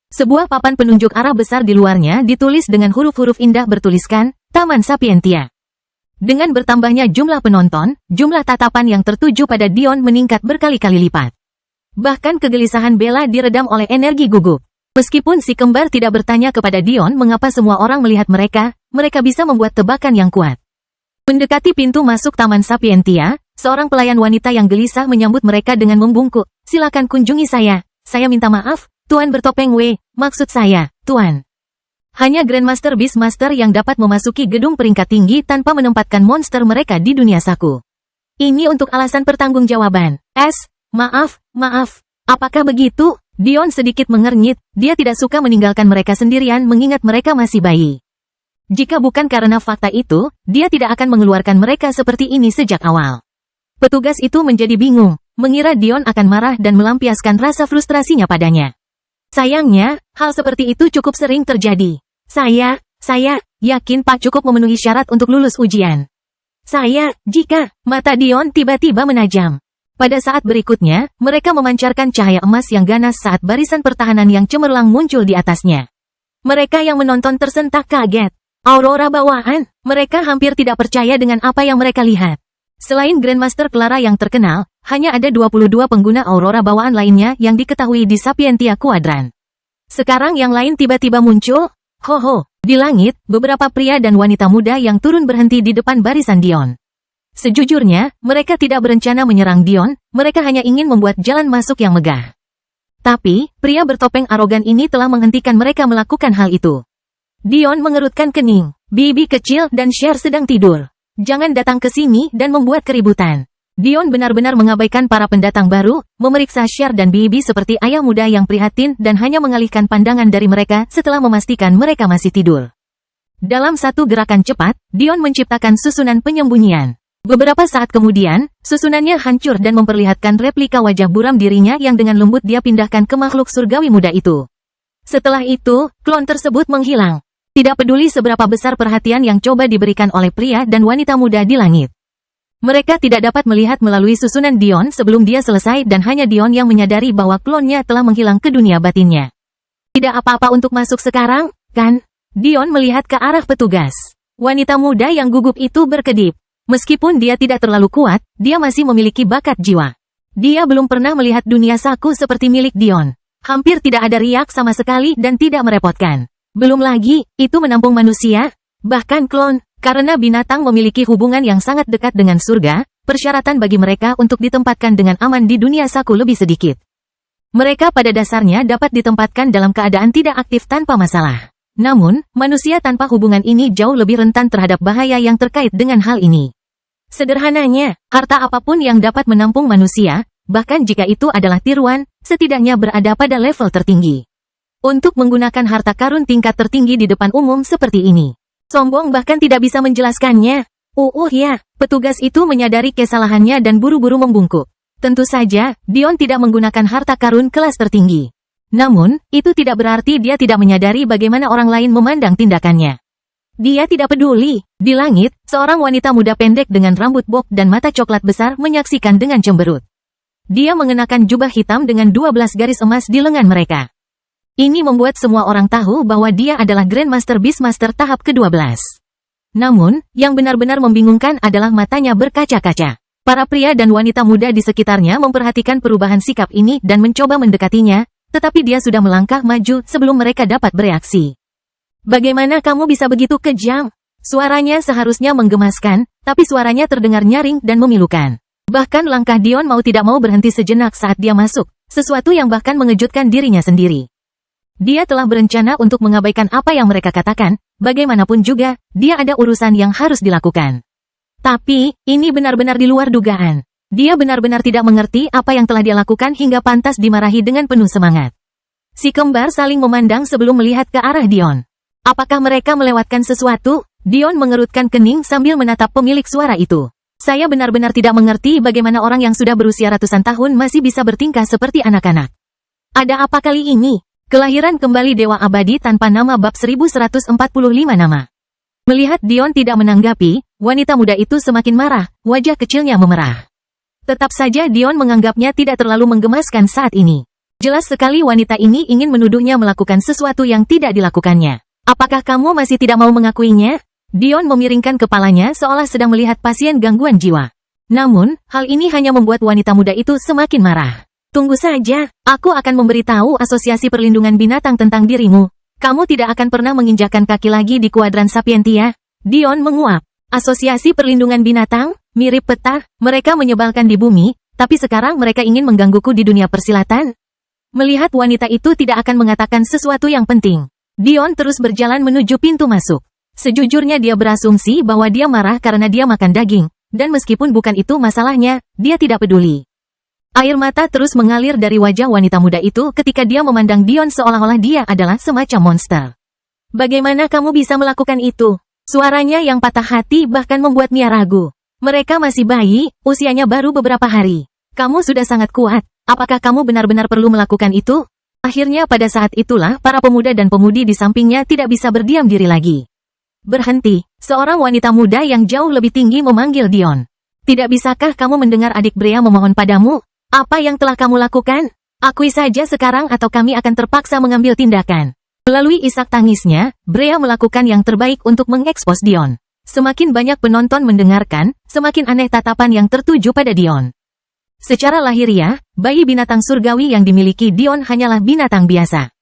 Sebuah papan penunjuk arah besar di luarnya ditulis dengan huruf-huruf indah bertuliskan, Taman Sapientia. Dengan bertambahnya jumlah penonton, jumlah tatapan yang tertuju pada Dion meningkat berkali-kali lipat. Bahkan kegelisahan Bella diredam oleh energi gugup. Meskipun si kembar tidak bertanya kepada Dion mengapa semua orang melihat mereka bisa membuat tebakan yang kuat. Mendekati pintu masuk Taman Sapientia, seorang pelayan wanita yang gelisah menyambut mereka dengan membungkuk. Silakan kunjungi saya minta maaf, Tuan bertopeng W, maksud saya, Tuan. Hanya Grandmaster Beastmaster yang dapat memasuki gedung peringkat tinggi tanpa menempatkan monster mereka di dunia saku. Ini untuk alasan pertanggungjawaban. Maaf, apakah begitu? Dion sedikit mengernyit, dia tidak suka meninggalkan mereka sendirian mengingat mereka masih bayi. Jika bukan karena fakta itu, dia tidak akan mengeluarkan mereka seperti ini sejak awal. Petugas itu menjadi bingung, mengira Dion akan marah dan melampiaskan rasa frustrasinya padanya. Sayangnya, hal seperti itu cukup sering terjadi. Saya yakin Pak cukup memenuhi syarat untuk lulus ujian. Jika mata Dion tiba-tiba menajam. Pada saat berikutnya, mereka memancarkan cahaya emas yang ganas saat barisan pertahanan yang cemerlang muncul di atasnya. Mereka yang menonton tersentak kaget. Aurora bawaan, mereka hampir tidak percaya dengan apa yang mereka lihat. Selain Grandmaster Clara yang terkenal, hanya ada 22 pengguna Aurora bawaan lainnya yang diketahui di Sapientia Quadrant. Sekarang yang lain tiba-tiba muncul. Di langit, beberapa pria dan wanita muda yang turun berhenti di depan barisan Dion. Sejujurnya, mereka tidak berencana menyerang Dion, mereka hanya ingin membuat jalan masuk yang megah. Tapi, pria bertopeng arogan ini telah menghentikan mereka melakukan hal itu. Dion mengerutkan kening. Bibi kecil dan Cher sedang tidur. Jangan datang ke sini dan membuat keributan. Dion benar-benar mengabaikan para pendatang baru, memeriksa Cher dan Bibi seperti ayah muda yang prihatin dan hanya mengalihkan pandangan dari mereka setelah memastikan mereka masih tidur. Dalam satu gerakan cepat, Dion menciptakan susunan penyembunyian. Beberapa saat kemudian, susunannya hancur dan memperlihatkan replika wajah buram dirinya yang dengan lembut dia pindahkan ke makhluk surgawi muda itu. Setelah itu, klon tersebut menghilang. Tidak peduli seberapa besar perhatian yang coba diberikan oleh pria dan wanita muda di langit. Mereka tidak dapat melihat melalui susunan Dion sebelum dia selesai dan hanya Dion yang menyadari bahwa klonnya telah menghilang ke dunia batinnya. Tidak apa-apa untuk masuk sekarang, kan? Dion melihat ke arah petugas. Wanita muda yang gugup itu berkedip. Meskipun dia tidak terlalu kuat, dia masih memiliki bakat jiwa. Dia belum pernah melihat dunia saku seperti milik Dion. Hampir tidak ada riak sama sekali dan tidak merepotkan. Belum lagi, itu menampung manusia, bahkan klon. Karena binatang memiliki hubungan yang sangat dekat dengan surga, persyaratan bagi mereka untuk ditempatkan dengan aman di dunia saku lebih sedikit. Mereka pada dasarnya dapat ditempatkan dalam keadaan tidak aktif tanpa masalah. Namun, manusia tanpa hubungan ini jauh lebih rentan terhadap bahaya yang terkait dengan hal ini. Sederhananya, harta apapun yang dapat menampung manusia, bahkan jika itu adalah tiruan, setidaknya berada pada level tertinggi. Untuk menggunakan harta karun tingkat tertinggi di depan umum seperti ini. Sombong bahkan tidak bisa menjelaskannya. Ya, petugas itu menyadari kesalahannya dan buru-buru membungkuk. Tentu saja, Dion tidak menggunakan harta karun kelas tertinggi. Namun, itu tidak berarti dia tidak menyadari bagaimana orang lain memandang tindakannya. Dia tidak peduli. Di langit, seorang wanita muda pendek dengan rambut bob dan mata coklat besar menyaksikan dengan cemberut. Dia mengenakan jubah hitam dengan 12 garis emas di lengan mereka. Ini membuat semua orang tahu bahwa dia adalah Grandmaster Beastmaster tahap ke-12. Namun, yang benar-benar membingungkan adalah matanya berkaca-kaca. Para pria dan wanita muda di sekitarnya memperhatikan perubahan sikap ini dan mencoba mendekatinya, tetapi dia sudah melangkah maju sebelum mereka dapat bereaksi. Bagaimana kamu bisa begitu kejam? Suaranya seharusnya menggemaskan, tapi suaranya terdengar nyaring dan memilukan. Bahkan langkah Dion mau tidak mau berhenti sejenak saat dia masuk, sesuatu yang bahkan mengejutkan dirinya sendiri. Dia telah berencana untuk mengabaikan apa yang mereka katakan, bagaimanapun juga, dia ada urusan yang harus dilakukan. Tapi, ini benar-benar di luar dugaan. Dia benar-benar tidak mengerti apa yang telah dia lakukan hingga pantas dimarahi dengan penuh semangat. Si kembar saling memandang sebelum melihat ke arah Dion. Apakah mereka melewatkan sesuatu? Dion mengerutkan kening sambil menatap pemilik suara itu. Saya benar-benar tidak mengerti bagaimana orang yang sudah berusia ratusan tahun masih bisa bertingkah seperti anak-anak. Ada apa kali ini? Kelahiran kembali Dewa Abadi tanpa nama bab 1145 nama. Melihat Dion tidak menanggapi, wanita muda itu semakin marah, wajah kecilnya memerah. Tetap saja Dion menganggapnya tidak terlalu menggemaskan saat ini. Jelas sekali wanita ini ingin menuduhnya melakukan sesuatu yang tidak dilakukannya. Apakah kamu masih tidak mau mengakuinya? Dion memiringkan kepalanya seolah sedang melihat pasien gangguan jiwa. Namun, hal ini hanya membuat wanita muda itu semakin marah. Tunggu saja, aku akan memberitahu Asosiasi Perlindungan Binatang tentang dirimu. Kamu tidak akan pernah menginjakkan kaki lagi di kuadran Sapientia. Dion menguap. Asosiasi Perlindungan Binatang, mirip peta, mereka menyebalkan di bumi, tapi sekarang mereka ingin menggangguku di dunia persilatan. Melihat wanita itu tidak akan mengatakan sesuatu yang penting. Dion terus berjalan menuju pintu masuk. Sejujurnya dia berasumsi bahwa dia marah karena dia makan daging, dan meskipun bukan itu masalahnya, dia tidak peduli. Air mata terus mengalir dari wajah wanita muda itu ketika dia memandang Dion seolah-olah dia adalah semacam monster. Bagaimana kamu bisa melakukan itu? Suaranya yang patah hati bahkan membuat Mia ragu. Mereka masih bayi, usianya baru beberapa hari. Kamu sudah sangat kuat, apakah kamu benar-benar perlu melakukan itu? Akhirnya pada saat itulah para pemuda dan pemudi di sampingnya tidak bisa berdiam diri lagi. Berhenti. Seorang wanita muda yang jauh lebih tinggi memanggil Dion. Tidak bisakah kamu mendengar adik Brea memohon padamu? Apa yang telah kamu lakukan? Akui saja sekarang atau kami akan terpaksa mengambil tindakan. Melalui isak tangisnya, Brea melakukan yang terbaik untuk mengekspos Dion. Semakin banyak penonton mendengarkan, semakin aneh tatapan yang tertuju pada Dion. Secara lahiriah, bayi binatang surgawi yang dimiliki Dion hanyalah binatang biasa.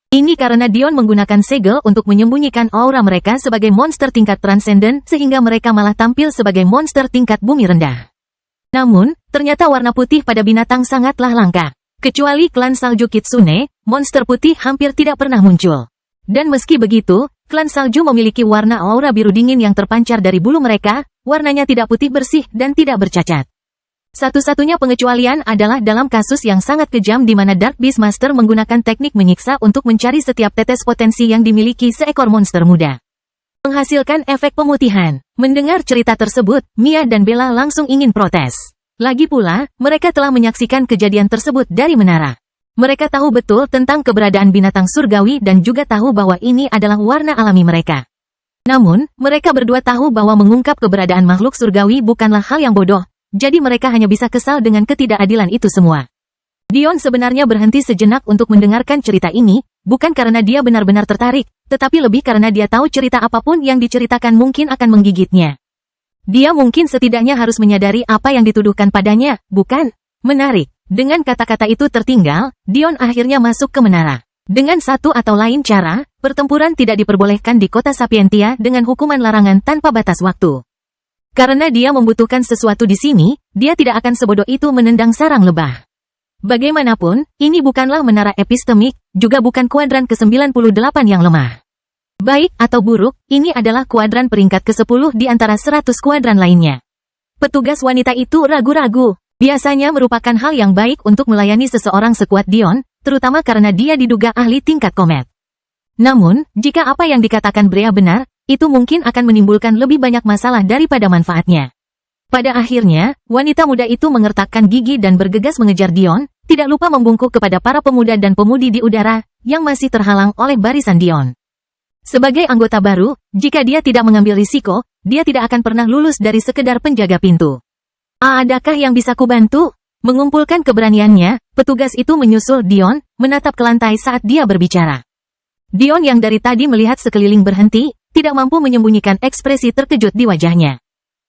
Ini karena Dion menggunakan segel untuk menyembunyikan aura mereka sebagai monster tingkat transenden sehingga mereka malah tampil sebagai monster tingkat bumi rendah. Namun, ternyata warna putih pada binatang sangatlah langka. Kecuali klan salju Kitsune, monster putih hampir tidak pernah muncul. Dan meski begitu, klan salju memiliki warna aura biru dingin yang terpancar dari bulu mereka, warnanya tidak putih bersih dan tidak bercacat. Satu-satunya pengecualian adalah dalam kasus yang sangat kejam di mana Dark Beast Master menggunakan teknik menyiksa untuk mencari setiap tetes potensi yang dimiliki seekor monster muda. Menghasilkan efek pemutihan. Mendengar cerita tersebut, Mia dan Bella langsung ingin protes. Lagi pula, mereka telah menyaksikan kejadian tersebut dari menara. Mereka tahu betul tentang keberadaan binatang surgawi dan juga tahu bahwa ini adalah warna alami mereka. Namun, mereka berdua tahu bahwa mengungkap keberadaan makhluk surgawi bukanlah hal yang bodoh. Jadi mereka hanya bisa kesal dengan ketidakadilan itu semua. Dion sebenarnya berhenti sejenak untuk mendengarkan cerita ini, bukan karena dia benar-benar tertarik, tetapi lebih karena dia tahu cerita apapun yang diceritakan mungkin akan menggigitnya. Dia mungkin setidaknya harus menyadari apa yang dituduhkan padanya, bukan? Menarik. Dengan kata-kata itu tertinggal, Dion akhirnya masuk ke menara. Dengan satu atau lain cara, pertempuran tidak diperbolehkan di kota Sapientia dengan hukuman larangan tanpa batas waktu. Karena dia membutuhkan sesuatu di sini, dia tidak akan sebodoh itu menendang sarang lebah. Bagaimanapun, ini bukanlah menara epistemik, juga bukan kuadran ke-98 yang lemah. Baik atau buruk, ini adalah kuadran peringkat ke-10 di antara 100 kuadran lainnya. Petugas wanita itu ragu-ragu. Biasanya merupakan hal yang baik untuk melayani seseorang sekuat Dion, terutama karena dia diduga ahli tingkat komet. Namun, jika apa yang dikatakan Brea benar, itu mungkin akan menimbulkan lebih banyak masalah daripada manfaatnya. Pada akhirnya, wanita muda itu mengertakkan gigi dan bergegas mengejar Dion, tidak lupa membungkuk kepada para pemuda dan pemudi di udara, yang masih terhalang oleh barisan Dion. Sebagai anggota baru, jika dia tidak mengambil risiko, dia tidak akan pernah lulus dari sekedar penjaga pintu. Adakah yang bisa kubantu? Mengumpulkan keberaniannya, petugas itu menyusul Dion, menatap ke lantai saat dia berbicara. Dion yang dari tadi melihat sekeliling berhenti, tidak mampu menyembunyikan ekspresi terkejut di wajahnya.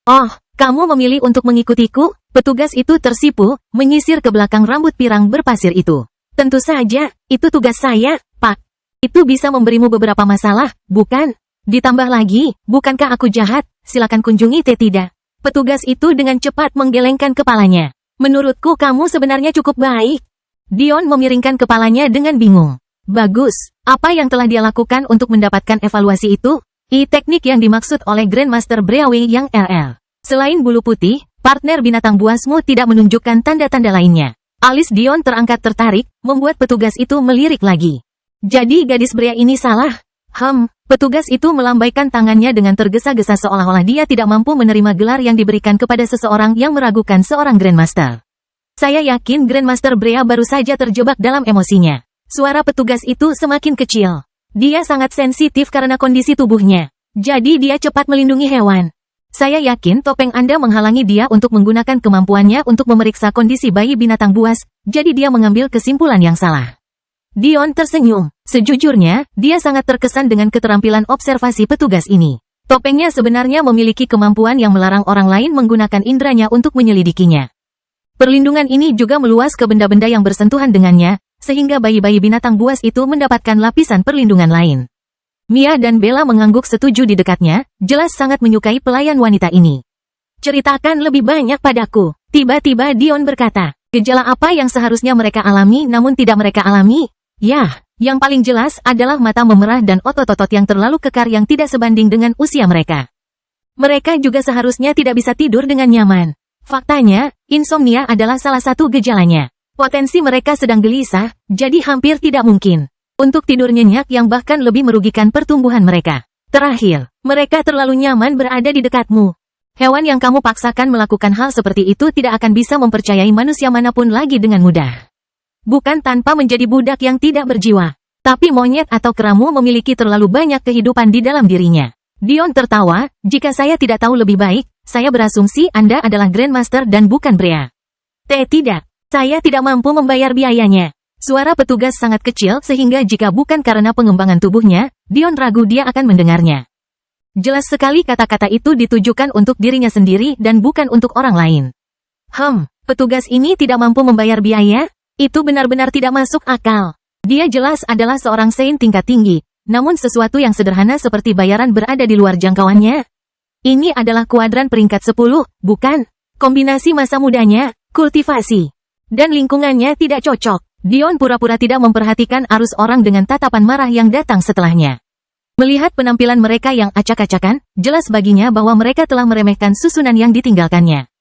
Oh, kamu memilih untuk mengikutiku? Petugas itu tersipu, menyisir ke belakang rambut pirang berpasir itu. Tentu saja, itu tugas saya, Pak. Itu bisa memberimu beberapa masalah, bukan? Ditambah lagi, bukankah aku jahat? Silakan kunjungi Tidak. Petugas itu dengan cepat menggelengkan kepalanya. Menurutku kamu sebenarnya cukup baik. Dion memiringkan kepalanya dengan bingung. Bagus, apa yang telah dia lakukan untuk mendapatkan evaluasi itu? Teknik yang dimaksud oleh Grandmaster Breawe yang LL. Selain bulu putih, partner binatang buasmu tidak menunjukkan tanda-tanda lainnya. Alis Dion terangkat tertarik, membuat petugas itu melirik lagi. Jadi gadis Brea ini salah? Petugas itu melambaikan tangannya dengan tergesa-gesa seolah-olah dia tidak mampu menerima gelar yang diberikan kepada seseorang yang meragukan seorang Grandmaster. Saya yakin Grandmaster Brea baru saja terjebak dalam emosinya. Suara petugas itu semakin kecil. Dia sangat sensitif karena kondisi tubuhnya. Jadi dia cepat melindungi hewan. Saya yakin topeng Anda menghalangi dia untuk menggunakan kemampuannya untuk memeriksa kondisi bayi binatang buas, jadi dia mengambil kesimpulan yang salah. Dion tersenyum. Sejujurnya, dia sangat terkesan dengan keterampilan observasi petugas ini. Topengnya sebenarnya memiliki kemampuan yang melarang orang lain menggunakan indranya untuk menyelidikinya. Perlindungan ini juga meluas ke benda-benda yang bersentuhan dengannya, sehingga bayi-bayi binatang buas itu mendapatkan lapisan perlindungan lain. Mia dan Bella mengangguk setuju di dekatnya, jelas sangat menyukai pelayan wanita ini. Ceritakan lebih banyak padaku. Tiba-tiba Dion berkata, gejala apa yang seharusnya mereka alami namun tidak mereka alami? Yah, yang paling jelas adalah mata memerah dan otot-otot yang terlalu kekar yang tidak sebanding dengan usia mereka. Mereka juga seharusnya tidak bisa tidur dengan nyaman. Faktanya, insomnia adalah salah satu gejalanya. Potensi mereka sedang gelisah, jadi hampir tidak mungkin untuk tidur nyenyak yang bahkan lebih merugikan pertumbuhan mereka. Terakhir, mereka terlalu nyaman berada di dekatmu. Hewan yang kamu paksakan melakukan hal seperti itu tidak akan bisa mempercayai manusia manapun lagi dengan mudah. Bukan tanpa menjadi budak yang tidak berjiwa. Tapi monyet atau keramu memiliki terlalu banyak kehidupan di dalam dirinya. Dion tertawa, jika saya tidak tahu lebih baik, saya berasumsi Anda adalah Grandmaster dan bukan Brea. Tidak, saya tidak mampu membayar biayanya. Suara petugas sangat kecil sehingga jika bukan karena pengembangan tubuhnya, Dion ragu dia akan mendengarnya. Jelas sekali kata-kata itu ditujukan untuk dirinya sendiri dan bukan untuk orang lain. Petugas ini tidak mampu membayar biaya? Itu benar-benar tidak masuk akal. Dia jelas adalah seorang saint tingkat tinggi. Namun sesuatu yang sederhana seperti bayaran berada di luar jangkauannya. Ini adalah kuadran peringkat 10, bukan? Kombinasi masa mudanya, kultivasi, dan lingkungannya tidak cocok. Dion pura-pura tidak memperhatikan arus orang dengan tatapan marah yang datang setelahnya. Melihat penampilan mereka yang acak-acakan, jelas baginya bahwa mereka telah meremehkan susunan yang ditinggalkannya.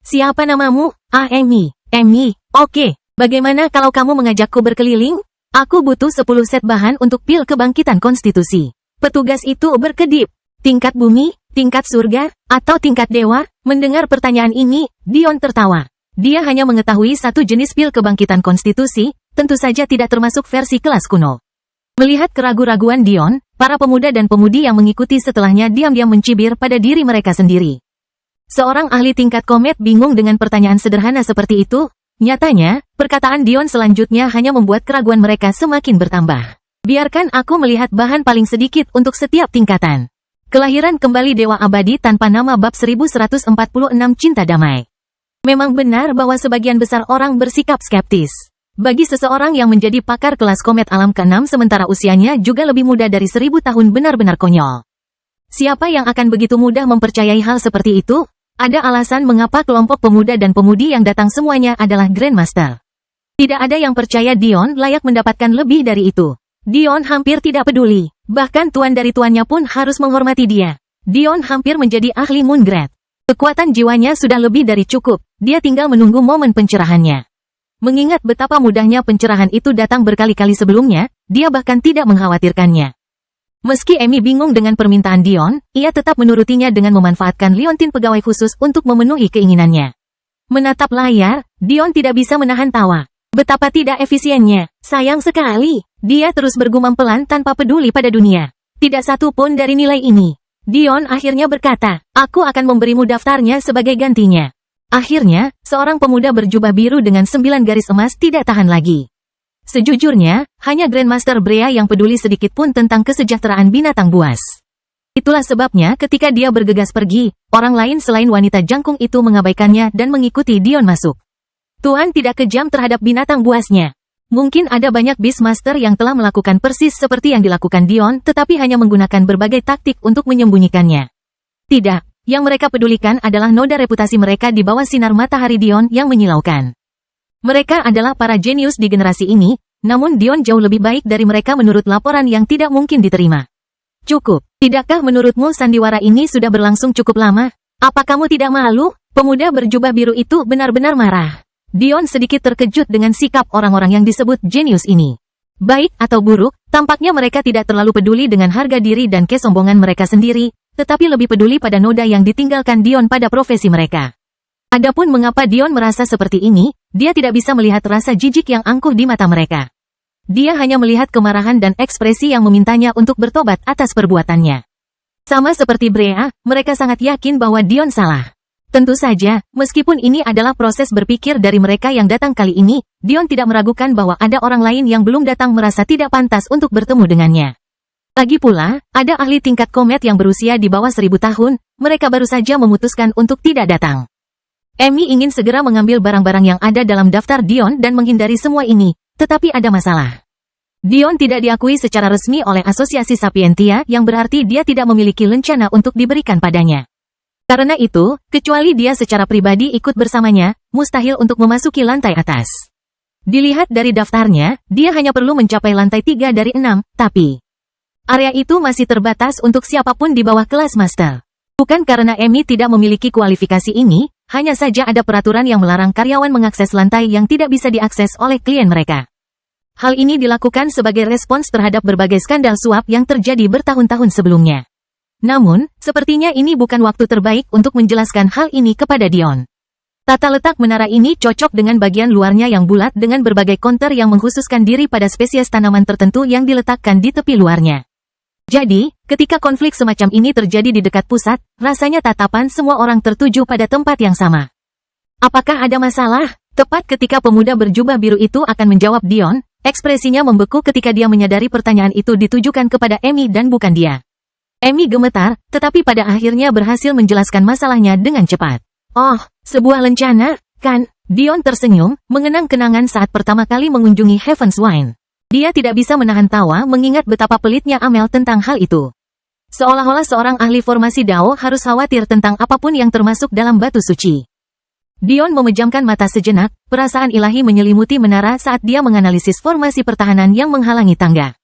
Siapa namamu? Amy. Amy, oke. Bagaimana kalau kamu mengajakku berkeliling? Aku butuh 10 set bahan untuk pil kebangkitan konstitusi. Petugas itu berkedip. Tingkat bumi, tingkat surga, atau tingkat dewa? Mendengar pertanyaan ini, Dion tertawa. Dia hanya mengetahui satu jenis pil kebangkitan konstitusi, tentu saja tidak termasuk versi kelas kuno. Melihat keraguan-raguan Dion, para pemuda dan pemudi yang mengikuti setelahnya diam-diam mencibir pada diri mereka sendiri. Seorang ahli tingkat komet bingung dengan pertanyaan sederhana seperti itu. Nyatanya, perkataan Dion selanjutnya hanya membuat keraguan mereka semakin bertambah. Biarkan aku melihat bahan paling sedikit untuk setiap tingkatan. Kelahiran kembali Dewa Abadi tanpa nama bab 1146 Cinta Damai. Memang benar bahwa sebagian besar orang bersikap skeptis. Bagi seseorang yang menjadi pakar kelas komet alam ke-6 sementara usianya juga lebih muda dari 1000 tahun benar-benar konyol. Siapa yang akan begitu mudah mempercayai hal seperti itu? Ada alasan mengapa kelompok pemuda dan pemudi yang datang semuanya adalah Grandmaster. Tidak ada yang percaya Dion layak mendapatkan lebih dari itu. Dion hampir tidak peduli. Bahkan tuan dari tuannya pun harus menghormati dia. Dion hampir menjadi ahli Moongrad. Kekuatan jiwanya sudah lebih dari cukup. Dia tinggal menunggu momen pencerahannya. Mengingat betapa mudahnya pencerahan itu datang berkali-kali sebelumnya, dia bahkan tidak mengkhawatirkannya. Meski Amy bingung dengan permintaan Dion, ia tetap menurutinya dengan memanfaatkan liontin pegawai khusus untuk memenuhi keinginannya. Menatap layar, Dion tidak bisa menahan tawa. Betapa tidak efisiennya. Sayang sekali. Dia terus bergumam pelan tanpa peduli pada dunia. Tidak satu pun dari nilai ini. Dion akhirnya berkata, aku akan memberimu daftarnya sebagai gantinya. Akhirnya, seorang pemuda berjubah biru dengan 9 garis emas tidak tahan lagi. Sejujurnya, hanya Grandmaster Brea yang peduli sedikit pun tentang kesejahteraan binatang buas. Itulah sebabnya ketika dia bergegas pergi, orang lain selain wanita jangkung itu mengabaikannya dan mengikuti Dion masuk. Tuan tidak kejam terhadap binatang buasnya. Mungkin ada banyak Beastmaster yang telah melakukan persis seperti yang dilakukan Dion tetapi hanya menggunakan berbagai taktik untuk menyembunyikannya. Tidak, yang mereka pedulikan adalah noda reputasi mereka di bawah sinar matahari Dion yang menyilaukan. Mereka adalah para jenius di generasi ini, namun Dion jauh lebih baik dari mereka menurut laporan yang tidak mungkin diterima. Cukup, tidakkah menurutmu sandiwara ini sudah berlangsung cukup lama? Apa kamu tidak malu? Pemuda berjubah biru itu benar-benar marah. Dion sedikit terkejut dengan sikap orang-orang yang disebut jenius ini. Baik atau buruk, tampaknya mereka tidak terlalu peduli dengan harga diri dan kesombongan mereka sendiri, tetapi lebih peduli pada noda yang ditinggalkan Dion pada profesi mereka. Adapun mengapa Dion merasa seperti ini, dia tidak bisa melihat rasa jijik yang angkuh di mata mereka. Dia hanya melihat kemarahan dan ekspresi yang memintanya untuk bertobat atas perbuatannya. Sama seperti Brea, mereka sangat yakin bahwa Dion salah. Tentu saja, meskipun ini adalah proses berpikir dari mereka yang datang kali ini, Dion tidak meragukan bahwa ada orang lain yang belum datang merasa tidak pantas untuk bertemu dengannya. Lagi pula, ada ahli tingkat komet yang berusia di bawah 1000 tahun, mereka baru saja memutuskan untuk tidak datang. Amy ingin segera mengambil barang-barang yang ada dalam daftar Dion dan menghindari semua ini, tetapi ada masalah. Dion tidak diakui secara resmi oleh Asosiasi Sapientia yang berarti dia tidak memiliki lencana untuk diberikan padanya. Karena itu, kecuali dia secara pribadi ikut bersamanya, mustahil untuk memasuki lantai atas. Dilihat dari daftarnya, dia hanya perlu mencapai lantai 3 dari 6, tapi area itu masih terbatas untuk siapapun di bawah kelas master. Bukan karena Amy tidak memiliki kualifikasi ini, hanya saja ada peraturan yang melarang karyawan mengakses lantai yang tidak bisa diakses oleh klien mereka. Hal ini dilakukan sebagai respons terhadap berbagai skandal suap yang terjadi bertahun-tahun sebelumnya. Namun, sepertinya ini bukan waktu terbaik untuk menjelaskan hal ini kepada Dion. Tata letak menara ini cocok dengan bagian luarnya yang bulat dengan berbagai konter yang mengkhususkan diri pada spesies tanaman tertentu yang diletakkan di tepi luarnya. Jadi, ketika konflik semacam ini terjadi di dekat pusat, rasanya tatapan semua orang tertuju pada tempat yang sama. Apakah ada masalah? Tepat ketika pemuda berjubah biru itu akan menjawab Dion, ekspresinya membeku ketika dia menyadari pertanyaan itu ditujukan kepada Amy dan bukan dia. Amy gemetar, tetapi pada akhirnya berhasil menjelaskan masalahnya dengan cepat. Oh, sebuah lencana, kan? Dion tersenyum, mengenang kenangan saat pertama kali mengunjungi Heaven's Wine. Dia tidak bisa menahan tawa mengingat betapa pelitnya Amel tentang hal itu. Seolah-olah seorang ahli formasi Dao harus khawatir tentang apapun yang termasuk dalam batu suci. Dion memejamkan mata sejenak, perasaan ilahi menyelimuti menara saat dia menganalisis formasi pertahanan yang menghalangi tangga.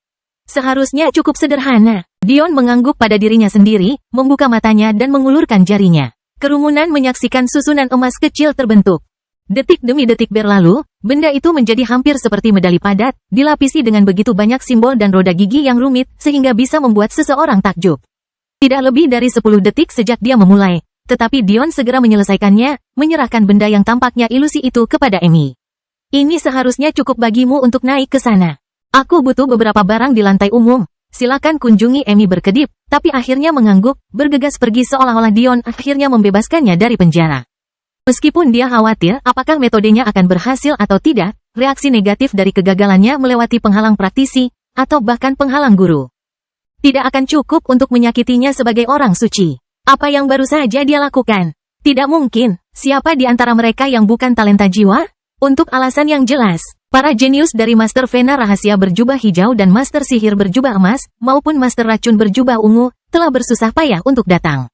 Seharusnya cukup sederhana. Dion mengangguk pada dirinya sendiri, membuka matanya dan mengulurkan jarinya. Kerumunan menyaksikan susunan emas kecil terbentuk. Detik demi detik berlalu, benda itu menjadi hampir seperti medali padat, dilapisi dengan begitu banyak simbol dan roda gigi yang rumit, sehingga bisa membuat seseorang takjub. Tidak lebih dari 10 detik sejak dia memulai, tetapi Dion segera menyelesaikannya, menyerahkan benda yang tampaknya ilusi itu kepada Amy. Ini seharusnya cukup bagimu untuk naik ke sana. Aku butuh beberapa barang di lantai umum, silakan kunjungi. Amy berkedip, tapi akhirnya mengangguk, bergegas pergi seolah-olah Dion akhirnya membebaskannya dari penjara. Meskipun dia khawatir apakah metodenya akan berhasil atau tidak, reaksi negatif dari kegagalannya melewati penghalang praktisi, atau bahkan penghalang guru. Tidak akan cukup untuk menyakitinya sebagai orang suci. Apa yang baru saja dia lakukan? Tidak mungkin. Siapa di antara mereka yang bukan talenta jiwa? Untuk alasan yang jelas, para jenius dari Master Vena Rahasia berjubah hijau dan Master Sihir berjubah emas, maupun Master Racun berjubah ungu, telah bersusah payah untuk datang.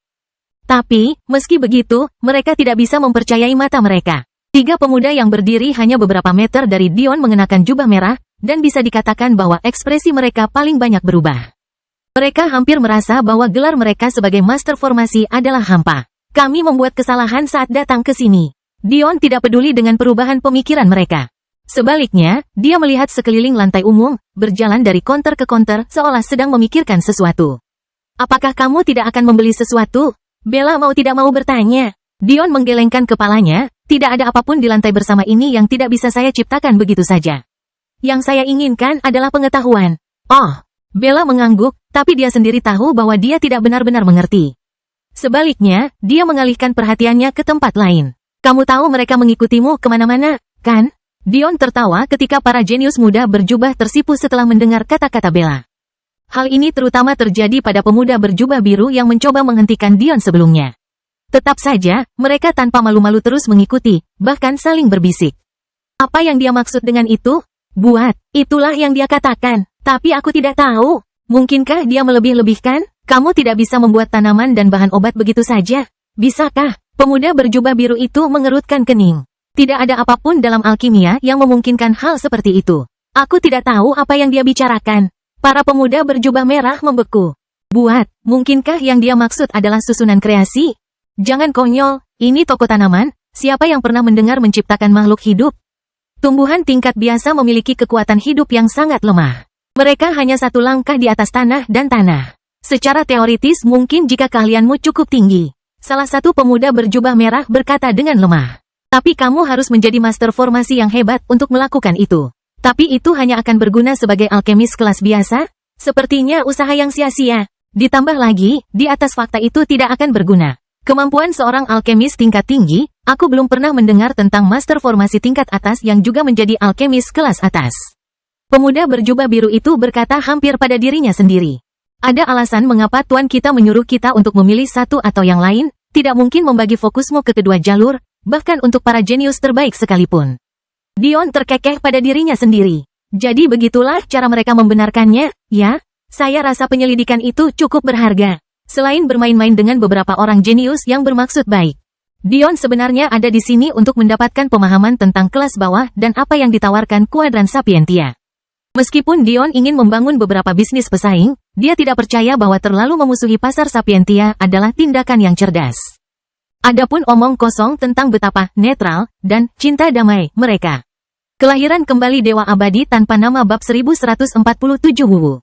Tapi, meski begitu, mereka tidak bisa mempercayai mata mereka. 3 pemuda yang berdiri hanya beberapa meter dari Dion mengenakan jubah merah, dan bisa dikatakan bahwa ekspresi mereka paling banyak berubah. Mereka hampir merasa bahwa gelar mereka sebagai master formasi adalah hampa. Kami membuat kesalahan saat datang ke sini. Dion tidak peduli dengan perubahan pemikiran mereka. Sebaliknya, dia melihat sekeliling lantai umum, berjalan dari konter ke konter, seolah sedang memikirkan sesuatu. Apakah kamu tidak akan membeli sesuatu? Bella mau tidak mau bertanya. Dion menggelengkan kepalanya, tidak ada apapun di lantai bersama ini yang tidak bisa saya ciptakan begitu saja. Yang saya inginkan adalah pengetahuan. Oh, Bella mengangguk, tapi dia sendiri tahu bahwa dia tidak benar-benar mengerti. Sebaliknya, dia mengalihkan perhatiannya ke tempat lain. Kamu tahu mereka mengikutimu kemana-mana, kan? Dion tertawa ketika para jenius muda berjubah tersipu setelah mendengar kata-kata Bella. Hal ini terutama terjadi pada pemuda berjubah biru yang mencoba menghentikan Dion sebelumnya. Tetap saja, mereka tanpa malu-malu terus mengikuti, bahkan saling berbisik. Apa yang dia maksud dengan itu? Buat, itulah yang dia katakan. Tapi aku tidak tahu. Mungkinkah dia melebih-lebihkan? Kamu tidak bisa membuat tanaman dan bahan obat begitu saja. Bisakah? Pemuda berjubah biru itu mengerutkan kening. Tidak ada apapun dalam alkimia yang memungkinkan hal seperti itu. Aku tidak tahu apa yang dia bicarakan. Para pemuda berjubah merah membeku. Buat, mungkinkah yang dia maksud adalah susunan kreasi? Jangan konyol, ini toko tanaman, siapa yang pernah mendengar menciptakan makhluk hidup? Tumbuhan tingkat biasa memiliki kekuatan hidup yang sangat lemah. Mereka hanya satu langkah di atas tanah dan tanah. Secara teoritis mungkin jika keahlianmu cukup tinggi. Salah satu pemuda berjubah merah berkata dengan lemah. Tapi kamu harus menjadi master formasi yang hebat untuk melakukan itu. Tapi itu hanya akan berguna sebagai alkemis kelas biasa? Sepertinya usaha yang sia-sia. Ditambah lagi, di atas fakta itu tidak akan berguna. Kemampuan seorang alkemis tingkat tinggi, aku belum pernah mendengar tentang master formasi tingkat atas yang juga menjadi alkemis kelas atas. Pemuda berjubah biru itu berkata hampir pada dirinya sendiri. Ada alasan mengapa Tuan kita menyuruh kita untuk memilih satu atau yang lain, tidak mungkin membagi fokusmu ke kedua jalur, bahkan untuk para jenius terbaik sekalipun. Dion terkekeh pada dirinya sendiri. Jadi begitulah cara mereka membenarkannya, ya? Saya rasa penyelidikan itu cukup berharga. Selain bermain-main dengan beberapa orang jenius yang bermaksud baik. Dion sebenarnya ada di sini untuk mendapatkan pemahaman tentang kelas bawah dan apa yang ditawarkan kuadran Sapientia. Meskipun Dion ingin membangun beberapa bisnis pesaing, dia tidak percaya bahwa terlalu memusuhi pasar Sapientia adalah tindakan yang cerdas. Adapun omong kosong tentang betapa netral dan cinta damai mereka. Kelahiran kembali Dewa Abadi tanpa nama bab 1147 Wuwu.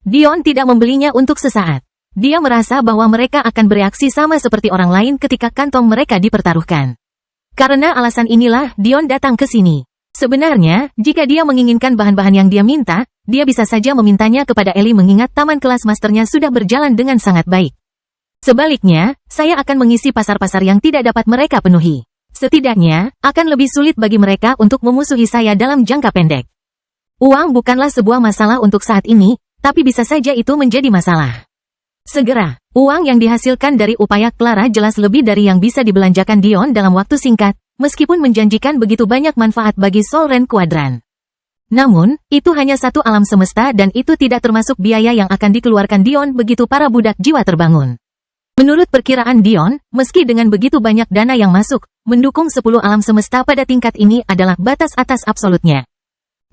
Dion tidak membelinya untuk sesaat. Dia merasa bahwa mereka akan bereaksi sama seperti orang lain ketika kantong mereka dipertaruhkan. Karena alasan inilah Dion datang ke sini. Sebenarnya, jika dia menginginkan bahan-bahan yang dia minta, dia bisa saja memintanya kepada Ellie mengingat taman kelas masternya sudah berjalan dengan sangat baik. Sebaliknya, saya akan mengisi pasar-pasar yang tidak dapat mereka penuhi. Setidaknya, akan lebih sulit bagi mereka untuk memusuhi saya dalam jangka pendek. Uang bukanlah sebuah masalah untuk saat ini, tapi bisa saja itu menjadi masalah. Segera, uang yang dihasilkan dari upaya Clara jelas lebih dari yang bisa dibelanjakan Dion dalam waktu singkat, meskipun menjanjikan begitu banyak manfaat bagi Solren Quadrant. Namun, itu hanya satu alam semesta dan itu tidak termasuk biaya yang akan dikeluarkan Dion begitu para budak jiwa terbangun. Menurut perkiraan Dion, meski dengan begitu banyak dana yang masuk, mendukung 10 alam semesta pada tingkat ini adalah batas atas absolutnya.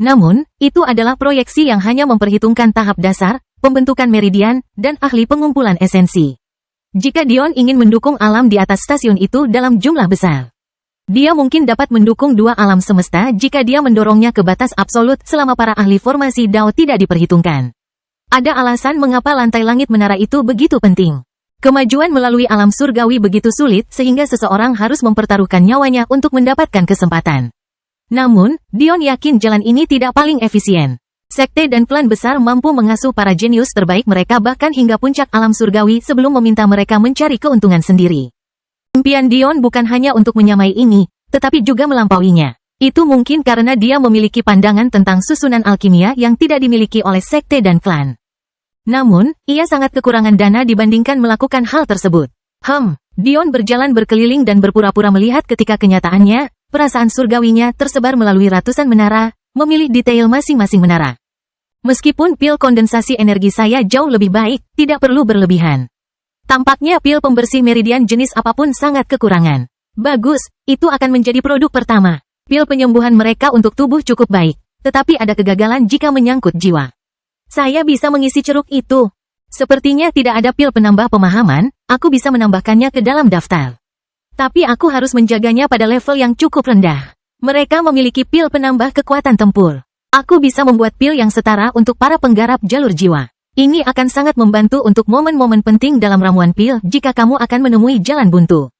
Namun, itu adalah proyeksi yang hanya memperhitungkan tahap dasar, pembentukan meridian, dan ahli pengumpulan esensi. Jika Dion ingin mendukung alam di atas stasiun itu dalam jumlah besar, dia mungkin dapat mendukung 2 alam semesta jika dia mendorongnya ke batas absolut selama para ahli formasi Dao tidak diperhitungkan. Ada alasan mengapa lantai langit menara itu begitu penting. Kemajuan melalui alam surgawi begitu sulit sehingga seseorang harus mempertaruhkan nyawanya untuk mendapatkan kesempatan. Namun, Dion yakin jalan ini tidak paling efisien. Sekte dan klan besar mampu mengasuh para jenius terbaik mereka bahkan hingga puncak alam surgawi sebelum meminta mereka mencari keuntungan sendiri. Impian Dion bukan hanya untuk menyamai ini, tetapi juga melampauinya. Itu mungkin karena dia memiliki pandangan tentang susunan alkimia yang tidak dimiliki oleh sekte dan klan. Namun, ia sangat kekurangan dana dibandingkan melakukan hal tersebut. Dion berjalan berkeliling dan berpura-pura melihat ketika kenyataannya, perasaan surgawinya tersebar melalui ratusan menara, memilih detail masing-masing menara. Meskipun pil kondensasi energi saya jauh lebih baik, tidak perlu berlebihan. Tampaknya pil pembersih meridian jenis apapun sangat kekurangan. Bagus, itu akan menjadi produk pertama. Pil penyembuhan mereka untuk tubuh cukup baik, tetapi ada kegagalan jika menyangkut jiwa. Saya bisa mengisi ceruk itu. Sepertinya tidak ada pil penambah pemahaman, aku bisa menambahkannya ke dalam daftar. Tapi aku harus menjaganya pada level yang cukup rendah. Mereka memiliki pil penambah kekuatan tempur. Aku bisa membuat pil yang setara untuk para penggarap jalur jiwa. Ini akan sangat membantu untuk momen-momen penting dalam ramuan pil jika kamu akan menemui jalan buntu.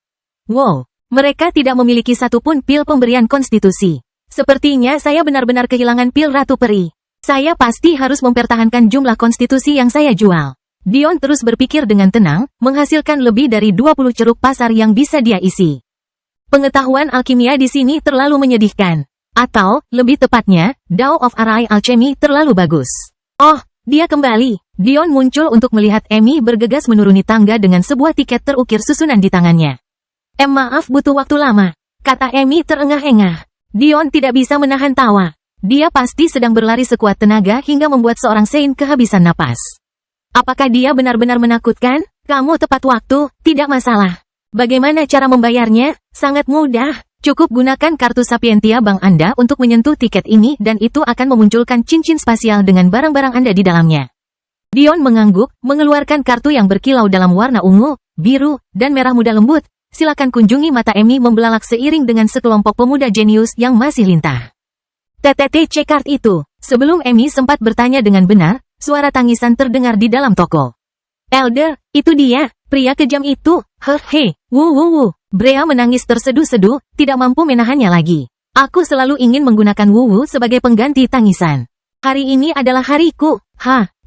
Wow, mereka tidak memiliki satupun pil pemberian konstitusi. Sepertinya saya benar-benar kehilangan pil Ratu Peri. Saya pasti harus mempertahankan jumlah konstitusi yang saya jual. Dion terus berpikir dengan tenang, menghasilkan lebih dari 20 ceruk pasar yang bisa dia isi. Pengetahuan alkimia di sini terlalu menyedihkan. Atau, lebih tepatnya, Dao of Arai Alchemy terlalu bagus. Oh, dia kembali. Dion muncul untuk melihat Amy bergegas menuruni tangga dengan sebuah tiket terukir susunan di tangannya. Maaf butuh waktu lama, kata Amy terengah-engah. Dion tidak bisa menahan tawa. Dia pasti sedang berlari sekuat tenaga hingga membuat seorang Sein kehabisan napas. Apakah dia benar-benar menakutkan? Kamu tepat waktu, tidak masalah. Bagaimana cara membayarnya? Sangat mudah. Cukup gunakan kartu Sapientia bank Anda untuk menyentuh tiket ini dan itu akan memunculkan cincin spasial dengan barang-barang Anda di dalamnya. Dion mengangguk, mengeluarkan kartu yang berkilau dalam warna ungu, biru, dan merah muda lembut. Silakan kunjungi mata Amy membelalak seiring dengan sekelompok pemuda jenius yang masih lintah. TTTC card itu. Sebelum Amy sempat bertanya dengan benar, suara tangisan terdengar di dalam toko. Elder, itu dia, pria kejam itu. Hehe, wu. Brea menangis terseduh-seduh, tidak mampu menahannya lagi. Aku selalu ingin menggunakan wu sebagai pengganti tangisan. Hari ini adalah hariku.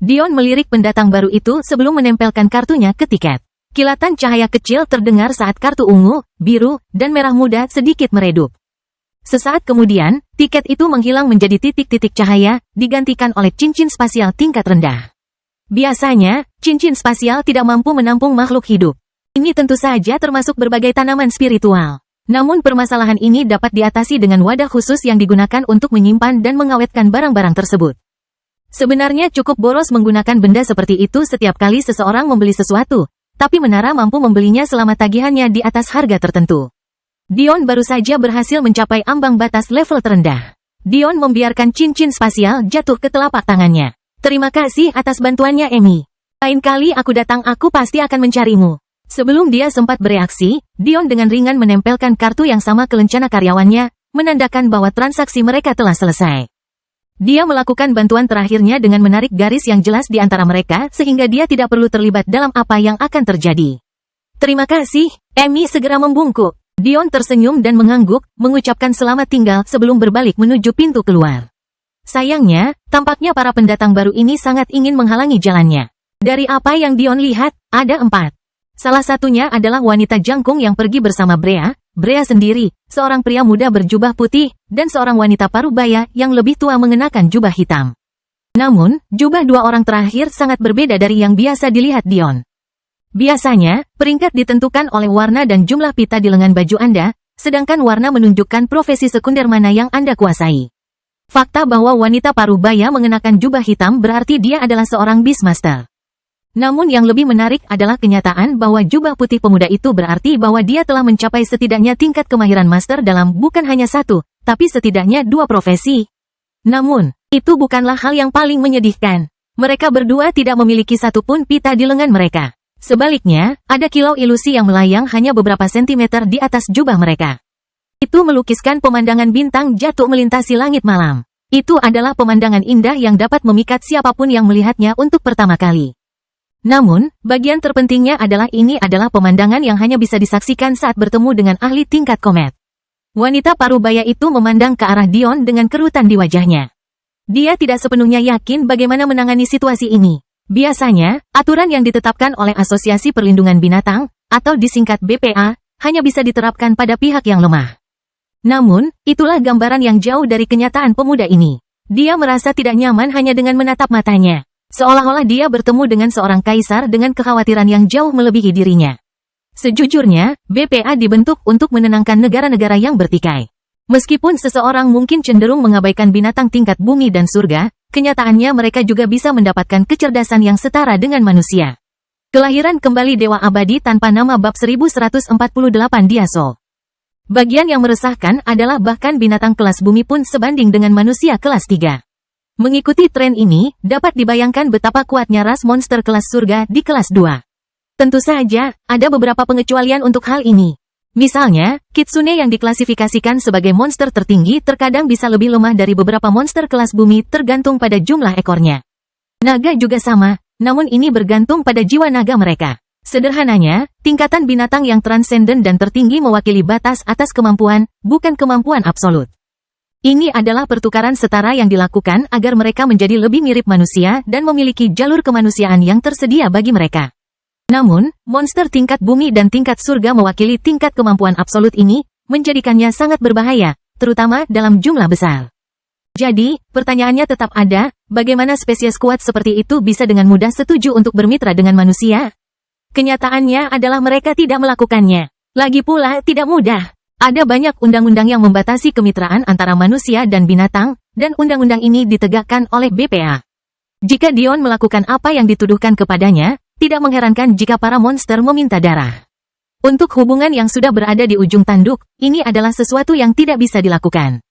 Dion melirik pendatang baru itu sebelum menempelkan kartunya ke tiket. Kilatan cahaya kecil terdengar saat kartu ungu, biru, dan merah muda sedikit meredup. Sesaat kemudian, tiket itu menghilang menjadi titik-titik cahaya, digantikan oleh cincin spasial tingkat rendah. Biasanya, cincin spasial tidak mampu menampung makhluk hidup. Ini tentu saja termasuk berbagai tanaman spiritual. Namun permasalahan ini dapat diatasi dengan wadah khusus yang digunakan untuk menyimpan dan mengawetkan barang-barang tersebut. Sebenarnya cukup boros menggunakan benda seperti itu setiap kali seseorang membeli sesuatu, tapi menara mampu membelinya selama tagihannya di atas harga tertentu. Dion baru saja berhasil mencapai ambang batas level terendah. Dion membiarkan cincin spasial jatuh ke telapak tangannya. Terima kasih atas bantuannya, Amy. Lain kali aku datang aku pasti akan mencarimu. Sebelum dia sempat bereaksi, Dion dengan ringan menempelkan kartu yang sama ke lencana karyawannya, menandakan bahwa transaksi mereka telah selesai. Dia melakukan bantuan terakhirnya dengan menarik garis yang jelas di antara mereka sehingga dia tidak perlu terlibat dalam apa yang akan terjadi. Terima kasih, Amy segera membungkuk. Dion tersenyum dan mengangguk, mengucapkan selamat tinggal sebelum berbalik menuju pintu keluar. Sayangnya, tampaknya para pendatang baru ini sangat ingin menghalangi jalannya. Dari apa yang Dion lihat, ada 4. Salah satunya adalah wanita jangkung yang pergi bersama Brea sendiri, seorang pria muda berjubah putih, dan seorang wanita parubaya yang lebih tua mengenakan jubah hitam. Namun, jubah 2 orang terakhir sangat berbeda dari yang biasa dilihat Dion. Biasanya, peringkat ditentukan oleh warna dan jumlah pita di lengan baju Anda, sedangkan warna menunjukkan profesi sekunder mana yang Anda kuasai. Fakta bahwa wanita parubaya mengenakan jubah hitam berarti dia adalah seorang Beastmaster. Namun yang lebih menarik adalah kenyataan bahwa jubah putih pemuda itu berarti bahwa dia telah mencapai setidaknya tingkat kemahiran master dalam bukan hanya 1, tapi setidaknya 2 profesi. Namun, itu bukanlah hal yang paling menyedihkan. Mereka berdua tidak memiliki satupun pita di lengan mereka. Sebaliknya, ada kilau ilusi yang melayang hanya beberapa sentimeter di atas jubah mereka. Itu melukiskan pemandangan bintang jatuh melintasi langit malam. Itu adalah pemandangan indah yang dapat memikat siapapun yang melihatnya untuk pertama kali. Namun, bagian terpentingnya adalah ini adalah pemandangan yang hanya bisa disaksikan saat bertemu dengan ahli tingkat komet. Wanita parubaya itu memandang ke arah Dion dengan kerutan di wajahnya. Dia tidak sepenuhnya yakin bagaimana menangani situasi ini. Biasanya, aturan yang ditetapkan oleh Asosiasi Perlindungan Binatang, atau disingkat BPA, hanya bisa diterapkan pada pihak yang lemah. Namun, itulah gambaran yang jauh dari kenyataan pemuda ini. Dia merasa tidak nyaman hanya dengan menatap matanya. Seolah-olah dia bertemu dengan seorang kaisar dengan kekhawatiran yang jauh melebihi dirinya. Sejujurnya, BPA dibentuk untuk menenangkan negara-negara yang bertikai. Meskipun seseorang mungkin cenderung mengabaikan binatang tingkat bumi dan surga, kenyataannya mereka juga bisa mendapatkan kecerdasan yang setara dengan manusia. Kelahiran kembali Dewa Abadi tanpa nama bab 1148 Diaso. Bagian yang meresahkan adalah bahkan binatang kelas bumi pun sebanding dengan manusia kelas 3. Mengikuti tren ini, dapat dibayangkan betapa kuatnya ras monster kelas surga di kelas 2. Tentu saja, ada beberapa pengecualian untuk hal ini. Misalnya, Kitsune yang diklasifikasikan sebagai monster tertinggi terkadang bisa lebih lemah dari beberapa monster kelas bumi tergantung pada jumlah ekornya. Naga juga sama, namun ini bergantung pada jiwa naga mereka. Sederhananya, tingkatan binatang yang transenden dan tertinggi mewakili batas atas kemampuan, bukan kemampuan absolut. Ini adalah pertukaran setara yang dilakukan agar mereka menjadi lebih mirip manusia dan memiliki jalur kemanusiaan yang tersedia bagi mereka. Namun, monster tingkat bumi dan tingkat surga mewakili tingkat kemampuan absolut ini, menjadikannya sangat berbahaya, terutama dalam jumlah besar. Jadi, pertanyaannya tetap ada, bagaimana spesies kuat seperti itu bisa dengan mudah setuju untuk bermitra dengan manusia? Kenyataannya adalah mereka tidak melakukannya. Lagi pula, tidak mudah. Ada banyak undang-undang yang membatasi kemitraan antara manusia dan binatang, dan undang-undang ini ditegakkan oleh BPA. Jika Dion melakukan apa yang dituduhkan kepadanya, tidak mengherankan jika para monster meminta darah. Untuk hubungan yang sudah berada di ujung tanduk, ini adalah sesuatu yang tidak bisa dilakukan.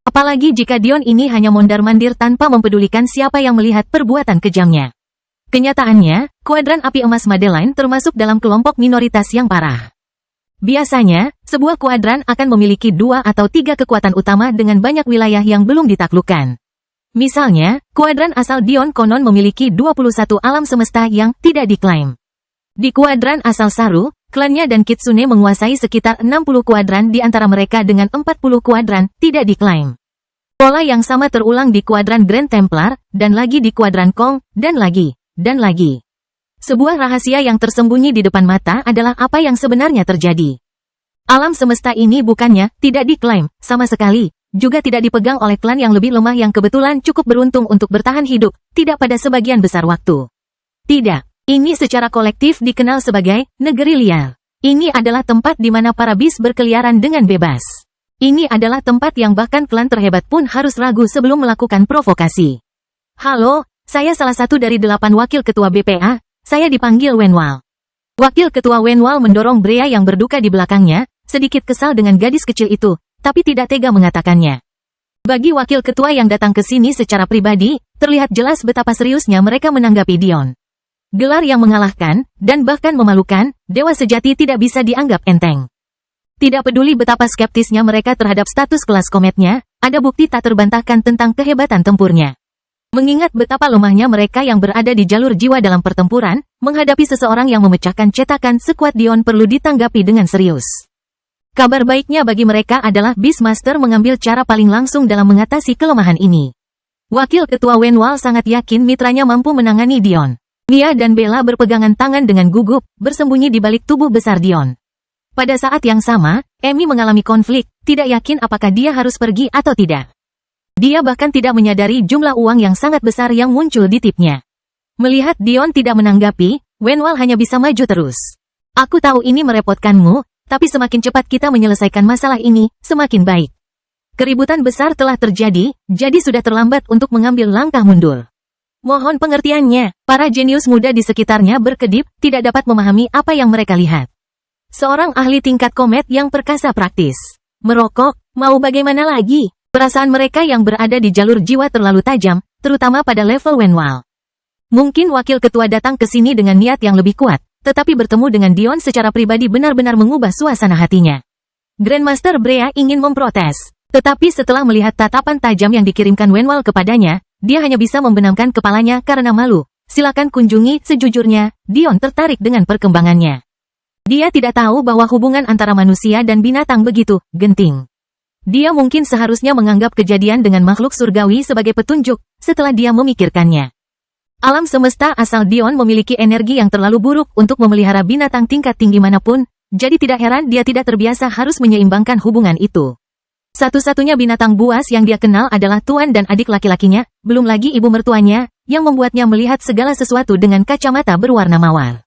Apalagi jika Dion ini hanya mondar-mandir tanpa mempedulikan siapa yang melihat perbuatan kejamnya. Kenyataannya, kuadran api emas Madeline termasuk dalam kelompok minoritas yang parah. Biasanya, sebuah kuadran akan memiliki 2 atau 3 kekuatan utama dengan banyak wilayah yang belum ditaklukkan. Misalnya, kuadran asal Dion konon memiliki 21 alam semesta yang tidak diklaim. Di kuadran asal Saru, klannya dan Kitsune menguasai sekitar 60 kuadran di antara mereka dengan 40 kuadran tidak diklaim. Pola yang sama terulang di kuadran Grand Templar, dan lagi di kuadran Kong, dan lagi. Sebuah rahasia yang tersembunyi di depan mata adalah apa yang sebenarnya terjadi. Alam semesta ini bukannya tidak diklaim, sama sekali, juga tidak dipegang oleh klan yang lebih lemah yang kebetulan cukup beruntung untuk bertahan hidup, tidak pada sebagian besar waktu. Tidak, ini secara kolektif dikenal sebagai negeri liar. Ini adalah tempat di mana para bis berkeliaran dengan bebas. Ini adalah tempat yang bahkan klan terhebat pun harus ragu sebelum melakukan provokasi. Halo, saya salah satu dari 8 wakil ketua BPA. Saya dipanggil Wenwal. Wakil ketua Wenwal mendorong Brea yang berduka di belakangnya, sedikit kesal dengan gadis kecil itu, tapi tidak tega mengatakannya. Bagi wakil ketua yang datang ke sini secara pribadi, terlihat jelas betapa seriusnya mereka menanggapi Dion. Gelar yang mengalahkan, dan bahkan memalukan, dewa sejati tidak bisa dianggap enteng. Tidak peduli betapa skeptisnya mereka terhadap status kelas kometnya, ada bukti tak terbantahkan tentang kehebatan tempurnya. Mengingat betapa lemahnya mereka yang berada di jalur jiwa dalam pertempuran, menghadapi seseorang yang memecahkan cetakan sekuat Dion perlu ditanggapi dengan serius. Kabar baiknya bagi mereka adalah Beastmaster mengambil cara paling langsung dalam mengatasi kelemahan ini. Wakil Ketua Wenwal sangat yakin mitranya mampu menangani Dion. Mia dan Bella berpegangan tangan dengan gugup, bersembunyi di balik tubuh besar Dion. Pada saat yang sama, Amy mengalami konflik, tidak yakin apakah dia harus pergi atau tidak. Dia bahkan tidak menyadari jumlah uang yang sangat besar yang muncul di tipnya. Melihat Dion tidak menanggapi, Wenwal hanya bisa maju terus. Aku tahu ini merepotkanmu, tapi semakin cepat kita menyelesaikan masalah ini, semakin baik. Keributan besar telah terjadi, jadi sudah terlambat untuk mengambil langkah mundur. Mohon pengertiannya, para jenius muda di sekitarnya berkedip, tidak dapat memahami apa yang mereka lihat. Seorang ahli tingkat komet yang perkasa praktis. Merokok, mau bagaimana lagi? Perasaan mereka yang berada di jalur jiwa terlalu tajam, terutama pada level Wenwal. Mungkin wakil ketua datang ke sini dengan niat yang lebih kuat. Tetapi bertemu dengan Dion secara pribadi benar-benar mengubah suasana hatinya. Grandmaster Brea ingin memprotes. Tetapi setelah melihat tatapan tajam yang dikirimkan Wenwal kepadanya, dia hanya bisa membenamkan kepalanya karena malu. Silakan kunjungi, sejujurnya, Dion tertarik dengan perkembangannya. Dia tidak tahu bahwa hubungan antara manusia dan binatang begitu genting. Dia mungkin seharusnya menganggap kejadian dengan makhluk surgawi sebagai petunjuk, setelah dia memikirkannya. Alam semesta asal Dion memiliki energi yang terlalu buruk untuk memelihara binatang tingkat tinggi manapun, jadi tidak heran dia tidak terbiasa harus menyeimbangkan hubungan itu. Satu-satunya binatang buas yang dia kenal adalah tuan dan adik laki-lakinya, belum lagi ibu mertuanya, yang membuatnya melihat segala sesuatu dengan kacamata berwarna mawar.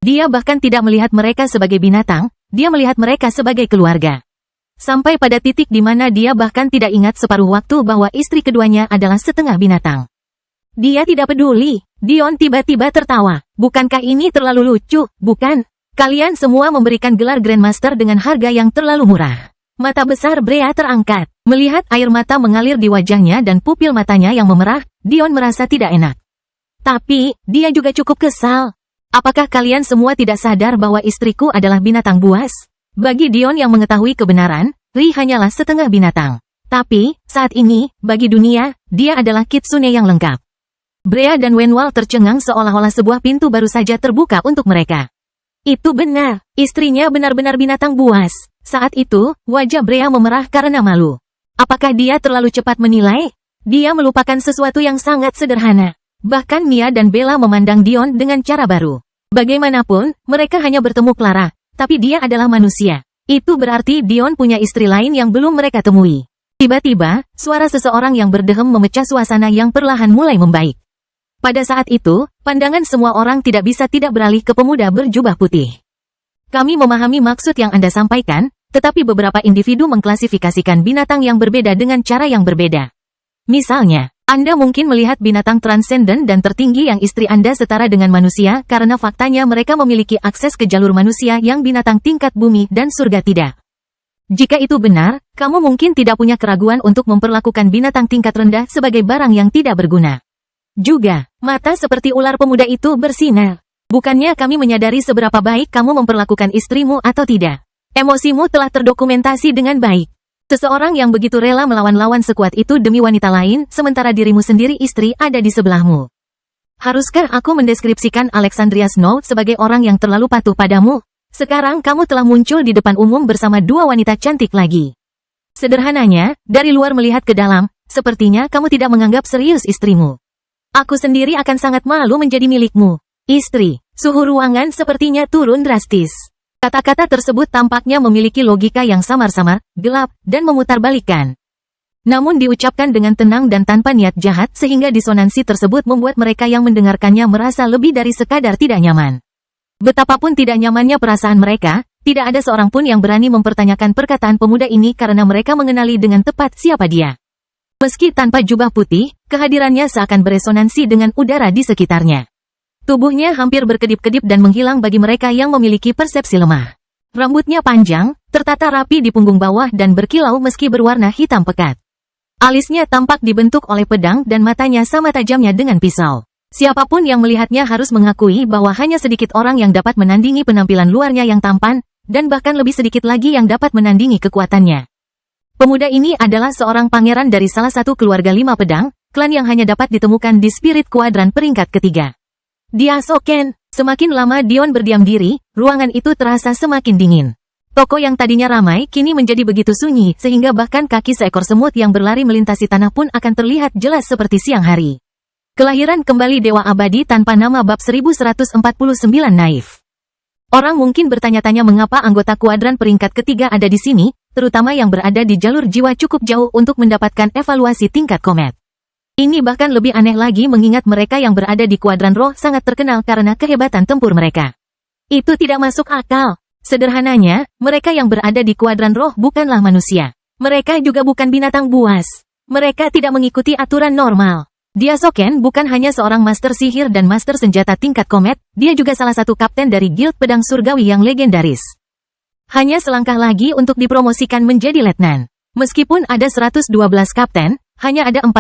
Dia bahkan tidak melihat mereka sebagai binatang, dia melihat mereka sebagai keluarga. Sampai pada titik di mana dia bahkan tidak ingat separuh waktu bahwa istri keduanya adalah setengah binatang. Dia tidak peduli. Dion tiba-tiba tertawa. Bukankah ini terlalu lucu, bukan? Kalian semua memberikan gelar Grandmaster dengan harga yang terlalu murah. Mata besar Brea terangkat. Melihat air mata mengalir di wajahnya dan pupil matanya yang memerah, Dion merasa tidak enak. Tapi, dia juga cukup kesal. Apakah kalian semua tidak sadar bahwa istriku adalah binatang buas? Bagi Dion yang mengetahui kebenaran, Ri hanyalah setengah binatang. Tapi, saat ini, bagi dunia, dia adalah kitsune yang lengkap. Brea dan Wenwal tercengang seolah-olah sebuah pintu baru saja terbuka untuk mereka. Itu benar, istrinya benar-benar binatang buas. Saat itu, wajah Brea memerah karena malu. Apakah dia terlalu cepat menilai? Dia melupakan sesuatu yang sangat sederhana. Bahkan Mia dan Bella memandang Dion dengan cara baru. Bagaimanapun, mereka hanya bertemu Clara, tapi dia adalah manusia. Itu berarti Dion punya istri lain yang belum mereka temui. Tiba-tiba, suara seseorang yang berdehem memecah suasana yang perlahan mulai membaik. Pada saat itu, pandangan semua orang tidak bisa tidak beralih ke pemuda berjubah putih. Kami memahami maksud yang Anda sampaikan, tetapi beberapa individu mengklasifikasikan binatang yang berbeda dengan cara yang berbeda. Misalnya, Anda mungkin melihat binatang transenden dan tertinggi yang istri Anda setara dengan manusia karena faktanya mereka memiliki akses ke jalur manusia yang binatang tingkat bumi dan surga tidak. Jika itu benar, kamu mungkin tidak punya keraguan untuk memperlakukan binatang tingkat rendah sebagai barang yang tidak berguna. Juga, mata seperti ular pemuda itu bersinar. Bukannya kami menyadari seberapa baik kamu memperlakukan istrimu atau tidak. Emosimu telah terdokumentasi dengan baik. Seseorang yang begitu rela melawan lawan sekuat itu demi wanita lain, sementara dirimu sendiri istri ada di sebelahmu. Haruskah aku mendeskripsikan Alexandria Snow sebagai orang yang terlalu patuh padamu? Sekarang kamu telah muncul di depan umum bersama dua wanita cantik lagi. Sederhananya, dari luar melihat ke dalam, sepertinya kamu tidak menganggap serius istrimu. Aku sendiri akan sangat malu menjadi milikmu. Istri, suhu ruangan sepertinya turun drastis. Kata-kata tersebut tampaknya memiliki logika yang samar-samar, gelap, dan memutarbalikkan. Namun diucapkan dengan tenang dan tanpa niat jahat sehingga disonansi tersebut membuat mereka yang mendengarkannya merasa lebih dari sekadar tidak nyaman. Betapapun tidak nyamannya perasaan mereka, tidak ada seorang pun yang berani mempertanyakan perkataan pemuda ini karena mereka mengenali dengan tepat siapa dia. Meski tanpa jubah putih, kehadirannya seakan beresonansi dengan udara di sekitarnya. Tubuhnya hampir berkedip-kedip dan menghilang bagi mereka yang memiliki persepsi lemah. Rambutnya panjang, tertata rapi di punggung bawah dan berkilau meski berwarna hitam pekat. Alisnya tampak dibentuk oleh pedang dan matanya sama tajamnya dengan pisau. Siapapun yang melihatnya harus mengakui bahwa hanya sedikit orang yang dapat menandingi penampilan luarnya yang tampan, dan bahkan lebih sedikit lagi yang dapat menandingi kekuatannya. Pemuda ini adalah seorang pangeran dari salah satu keluarga 5 pedang, klan yang hanya dapat ditemukan di Spirit Kuadran peringkat ketiga. Dia Soken. Semakin lama Dion berdiam diri, ruangan itu terasa semakin dingin. Toko yang tadinya ramai kini menjadi begitu sunyi sehingga bahkan kaki seekor semut yang berlari melintasi tanah pun akan terlihat jelas seperti siang hari. Kelahiran kembali Dewa Abadi Tanpa Nama bab 1149 Naif. Orang mungkin bertanya-tanya mengapa anggota kuadran peringkat ketiga ada di sini, terutama yang berada di jalur jiwa cukup jauh untuk mendapatkan evaluasi tingkat komet. Ini bahkan lebih aneh lagi mengingat mereka yang berada di kuadran roh sangat terkenal karena kehebatan tempur mereka. Itu tidak masuk akal. Sederhananya, mereka yang berada di kuadran roh bukanlah manusia. Mereka juga bukan binatang buas. Mereka tidak mengikuti aturan normal. Diasoken bukan hanya seorang master sihir dan master senjata tingkat komet, dia juga salah satu kapten dari Guild Pedang Surgawi yang legendaris. Hanya selangkah lagi untuk dipromosikan menjadi letnan. Meskipun ada 112 kapten, hanya ada 41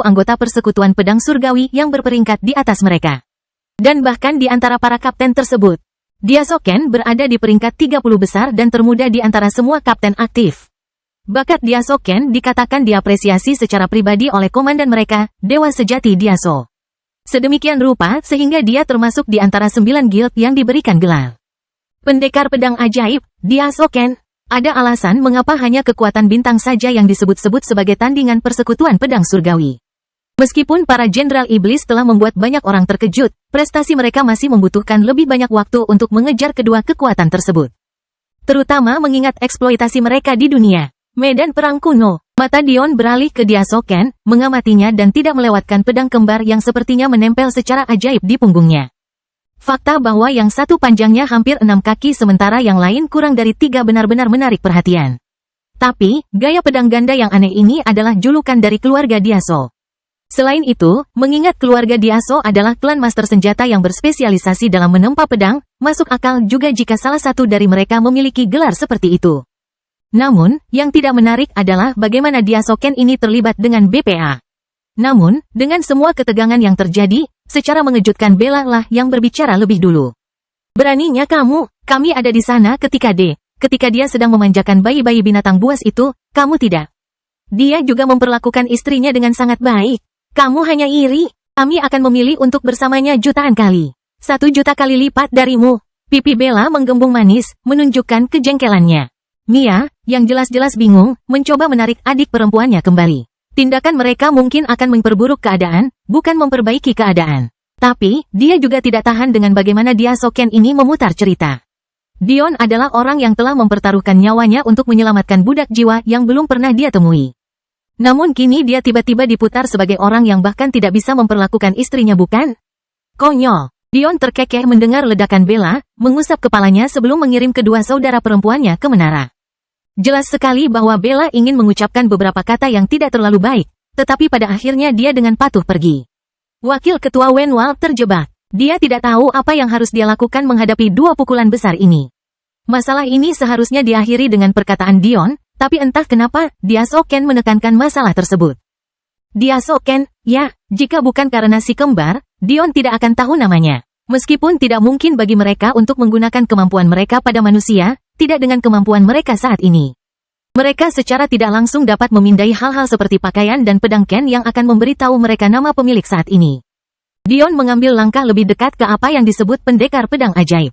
anggota persekutuan pedang surgawi yang berperingkat di atas mereka. Dan bahkan di antara para kapten tersebut, Diasoken berada di peringkat 30 besar dan termuda di antara semua kapten aktif. Bakat Diasoken dikatakan diapresiasi secara pribadi oleh komandan mereka, Dewa Sejati Diaso. Sedemikian rupa sehingga dia termasuk di antara 9 guild yang diberikan gelar Pendekar Pedang Ajaib, Diasoken. Ada alasan mengapa hanya kekuatan bintang saja yang disebut-sebut sebagai tandingan persekutuan pedang surgawi. Meskipun para jenderal iblis telah membuat banyak orang terkejut, prestasi mereka masih membutuhkan lebih banyak waktu untuk mengejar kedua kekuatan tersebut. Terutama mengingat eksploitasi mereka di dunia medan perang kuno. Mata Dion beralih ke Diasoken, mengamatinya dan tidak melewatkan pedang kembar yang sepertinya menempel secara ajaib di punggungnya. Fakta bahwa yang satu panjangnya hampir 6 kaki sementara yang lain kurang dari 3 benar-benar menarik perhatian. Tapi, gaya pedang ganda yang aneh ini adalah julukan dari keluarga Diaso. Selain itu, mengingat keluarga Diaso adalah klan master senjata yang berspesialisasi dalam menempa pedang, masuk akal juga jika salah satu dari mereka memiliki gelar seperti itu. Namun, yang tidak menarik adalah bagaimana Diasoken ini terlibat dengan BPA. Namun, dengan semua ketegangan yang terjadi, secara mengejutkan Bella lah yang berbicara lebih dulu. Beraninya kami ada di sana ketika dia sedang memanjakan bayi-bayi binatang buas itu, kamu tidak. Dia juga memperlakukan istrinya dengan sangat baik. Kamu hanya iri, kami akan memilih untuk bersamanya jutaan kali. 1 juta kali lipat darimu. Pipi Bella menggembung manis, menunjukkan kejengkelannya. Mia, yang jelas-jelas bingung, mencoba menarik adik perempuannya kembali. Tindakan mereka mungkin akan memperburuk keadaan, bukan memperbaiki keadaan. Tapi, dia juga tidak tahan dengan bagaimana Diasoken ini memutar cerita. Dion adalah orang yang telah mempertaruhkan nyawanya untuk menyelamatkan budak jiwa yang belum pernah dia temui. Namun kini dia tiba-tiba diputar sebagai orang yang bahkan tidak bisa memperlakukan istrinya bukan? Konyol. Dion terkekeh mendengar ledakan Bella, mengusap kepalanya sebelum mengirim kedua saudara perempuannya ke menara. Jelas sekali bahwa Bella ingin mengucapkan beberapa kata yang tidak terlalu baik, tetapi pada akhirnya dia dengan patuh pergi. Wakil Ketua Wenwal terjebak. Dia tidak tahu apa yang harus dia lakukan menghadapi 2 pukulan besar ini. Masalah ini seharusnya diakhiri dengan perkataan Dion, tapi entah kenapa, Diasoken menekankan masalah tersebut. Diasoken, ya, jika bukan karena si kembar, Dion tidak akan tahu namanya. Meskipun tidak mungkin bagi mereka untuk menggunakan kemampuan mereka pada manusia, tidak dengan kemampuan mereka saat ini. Mereka secara tidak langsung dapat memindai hal-hal seperti pakaian dan pedang Ken yang akan memberitahu mereka nama pemilik saat ini. Dion mengambil langkah lebih dekat ke apa yang disebut pendekar pedang ajaib.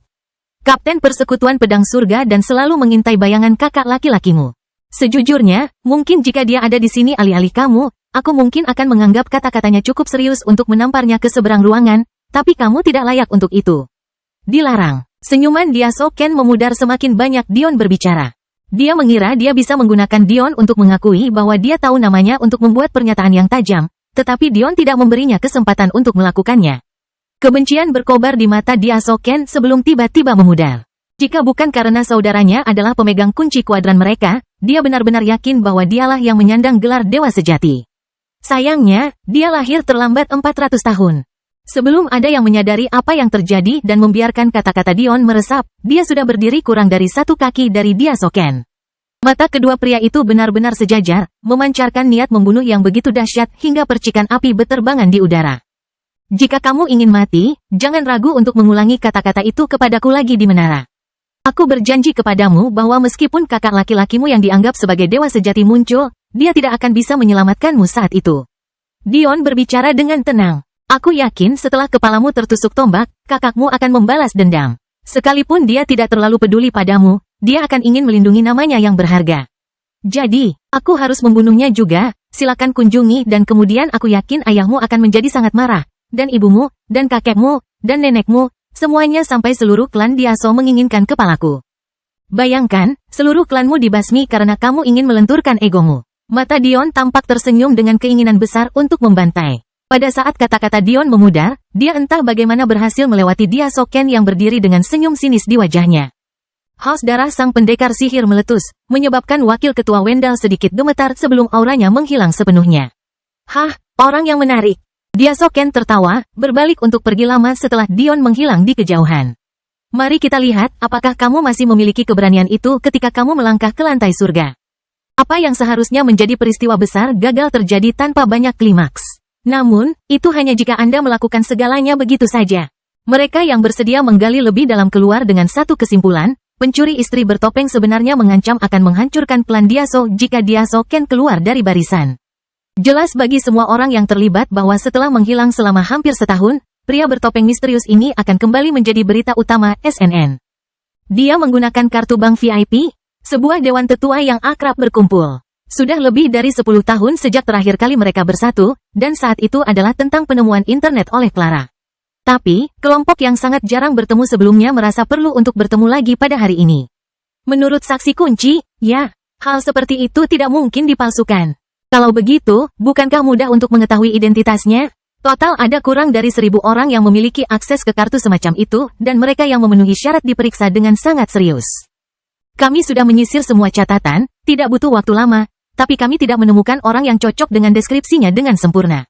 Kapten persekutuan pedang surga dan selalu mengintai bayangan kakak laki-lakimu. Sejujurnya, mungkin jika dia ada di sini alih-alih kamu, aku mungkin akan menganggap kata-katanya cukup serius untuk menamparnya ke seberang ruangan, tapi kamu tidak layak untuk itu. Dilarang. Senyuman Diasoken memudar semakin banyak Dion berbicara. Dia mengira dia bisa menggunakan Dion untuk mengakui bahwa dia tahu namanya untuk membuat pernyataan yang tajam, tetapi Dion tidak memberinya kesempatan untuk melakukannya. Kebencian berkobar di mata Diasoken sebelum tiba-tiba memudar. Jika bukan karena saudaranya adalah pemegang kunci kuadran mereka, dia benar-benar yakin bahwa dialah yang menyandang gelar Dewa Sejati. Sayangnya, dia lahir terlambat 400 tahun. Sebelum ada yang menyadari apa yang terjadi dan membiarkan kata-kata Dion meresap, dia sudah berdiri kurang dari 1 kaki dari Diasoken. Mata kedua pria itu benar-benar sejajar, memancarkan niat membunuh yang begitu dahsyat hingga percikan api beterbangan di udara. Jika kamu ingin mati, jangan ragu untuk mengulangi kata-kata itu kepadaku lagi di menara. Aku berjanji kepadamu bahwa meskipun kakak laki-lakimu yang dianggap sebagai dewa sejati muncul, dia tidak akan bisa menyelamatkanmu saat itu. Dion berbicara dengan tenang. Aku yakin setelah kepalamu tertusuk tombak, kakakmu akan membalas dendam. Sekalipun dia tidak terlalu peduli padamu, dia akan ingin melindungi namanya yang berharga. Jadi, aku harus membunuhnya juga. Silakan kunjungi dan kemudian aku yakin ayahmu akan menjadi sangat marah. Dan ibumu, dan kakekmu, dan nenekmu, semuanya sampai seluruh klan Diaso menginginkan kepalaku. Bayangkan, seluruh klanmu dibasmi karena kamu ingin melenturkan egomu. Mata Dion tampak tersenyum dengan keinginan besar untuk membantai. Pada saat kata-kata Dion memudar, dia entah bagaimana berhasil melewati Diaso Ken yang berdiri dengan senyum sinis di wajahnya. Haus darah sang pendekar sihir meletus, menyebabkan wakil ketua Wendell sedikit gemetar sebelum auranya menghilang sepenuhnya. Hah, orang yang menarik. Diaso Ken tertawa, berbalik untuk pergi lama setelah Dion menghilang di kejauhan. Mari kita lihat apakah kamu masih memiliki keberanian itu ketika kamu melangkah ke lantai surga. Apa yang seharusnya menjadi peristiwa besar gagal terjadi tanpa banyak klimaks. Namun, itu hanya jika Anda melakukan segalanya begitu saja. Mereka yang bersedia menggali lebih dalam keluar dengan satu kesimpulan, pencuri istri bertopeng sebenarnya mengancam akan menghancurkan klan Diaso jika Diaso Ken keluar dari barisan. Jelas bagi semua orang yang terlibat bahwa setelah menghilang selama hampir setahun, pria bertopeng misterius ini akan kembali menjadi berita utama SNN. Dia menggunakan kartu bank VIP, sebuah dewan tetua yang akrab berkumpul. Sudah lebih dari 10 tahun sejak terakhir kali mereka bersatu, dan saat itu adalah tentang penemuan internet oleh Clara. Tapi, kelompok yang sangat jarang bertemu sebelumnya merasa perlu untuk bertemu lagi pada hari ini. Menurut saksi kunci, ya, hal seperti itu tidak mungkin dipalsukan. Kalau begitu, bukankah mudah untuk mengetahui identitasnya? Total ada kurang dari 1.000 orang yang memiliki akses ke kartu semacam itu, dan mereka yang memenuhi syarat diperiksa dengan sangat serius. Kami sudah menyisir semua catatan, tidak butuh waktu lama, tapi kami tidak menemukan orang yang cocok dengan deskripsinya dengan sempurna.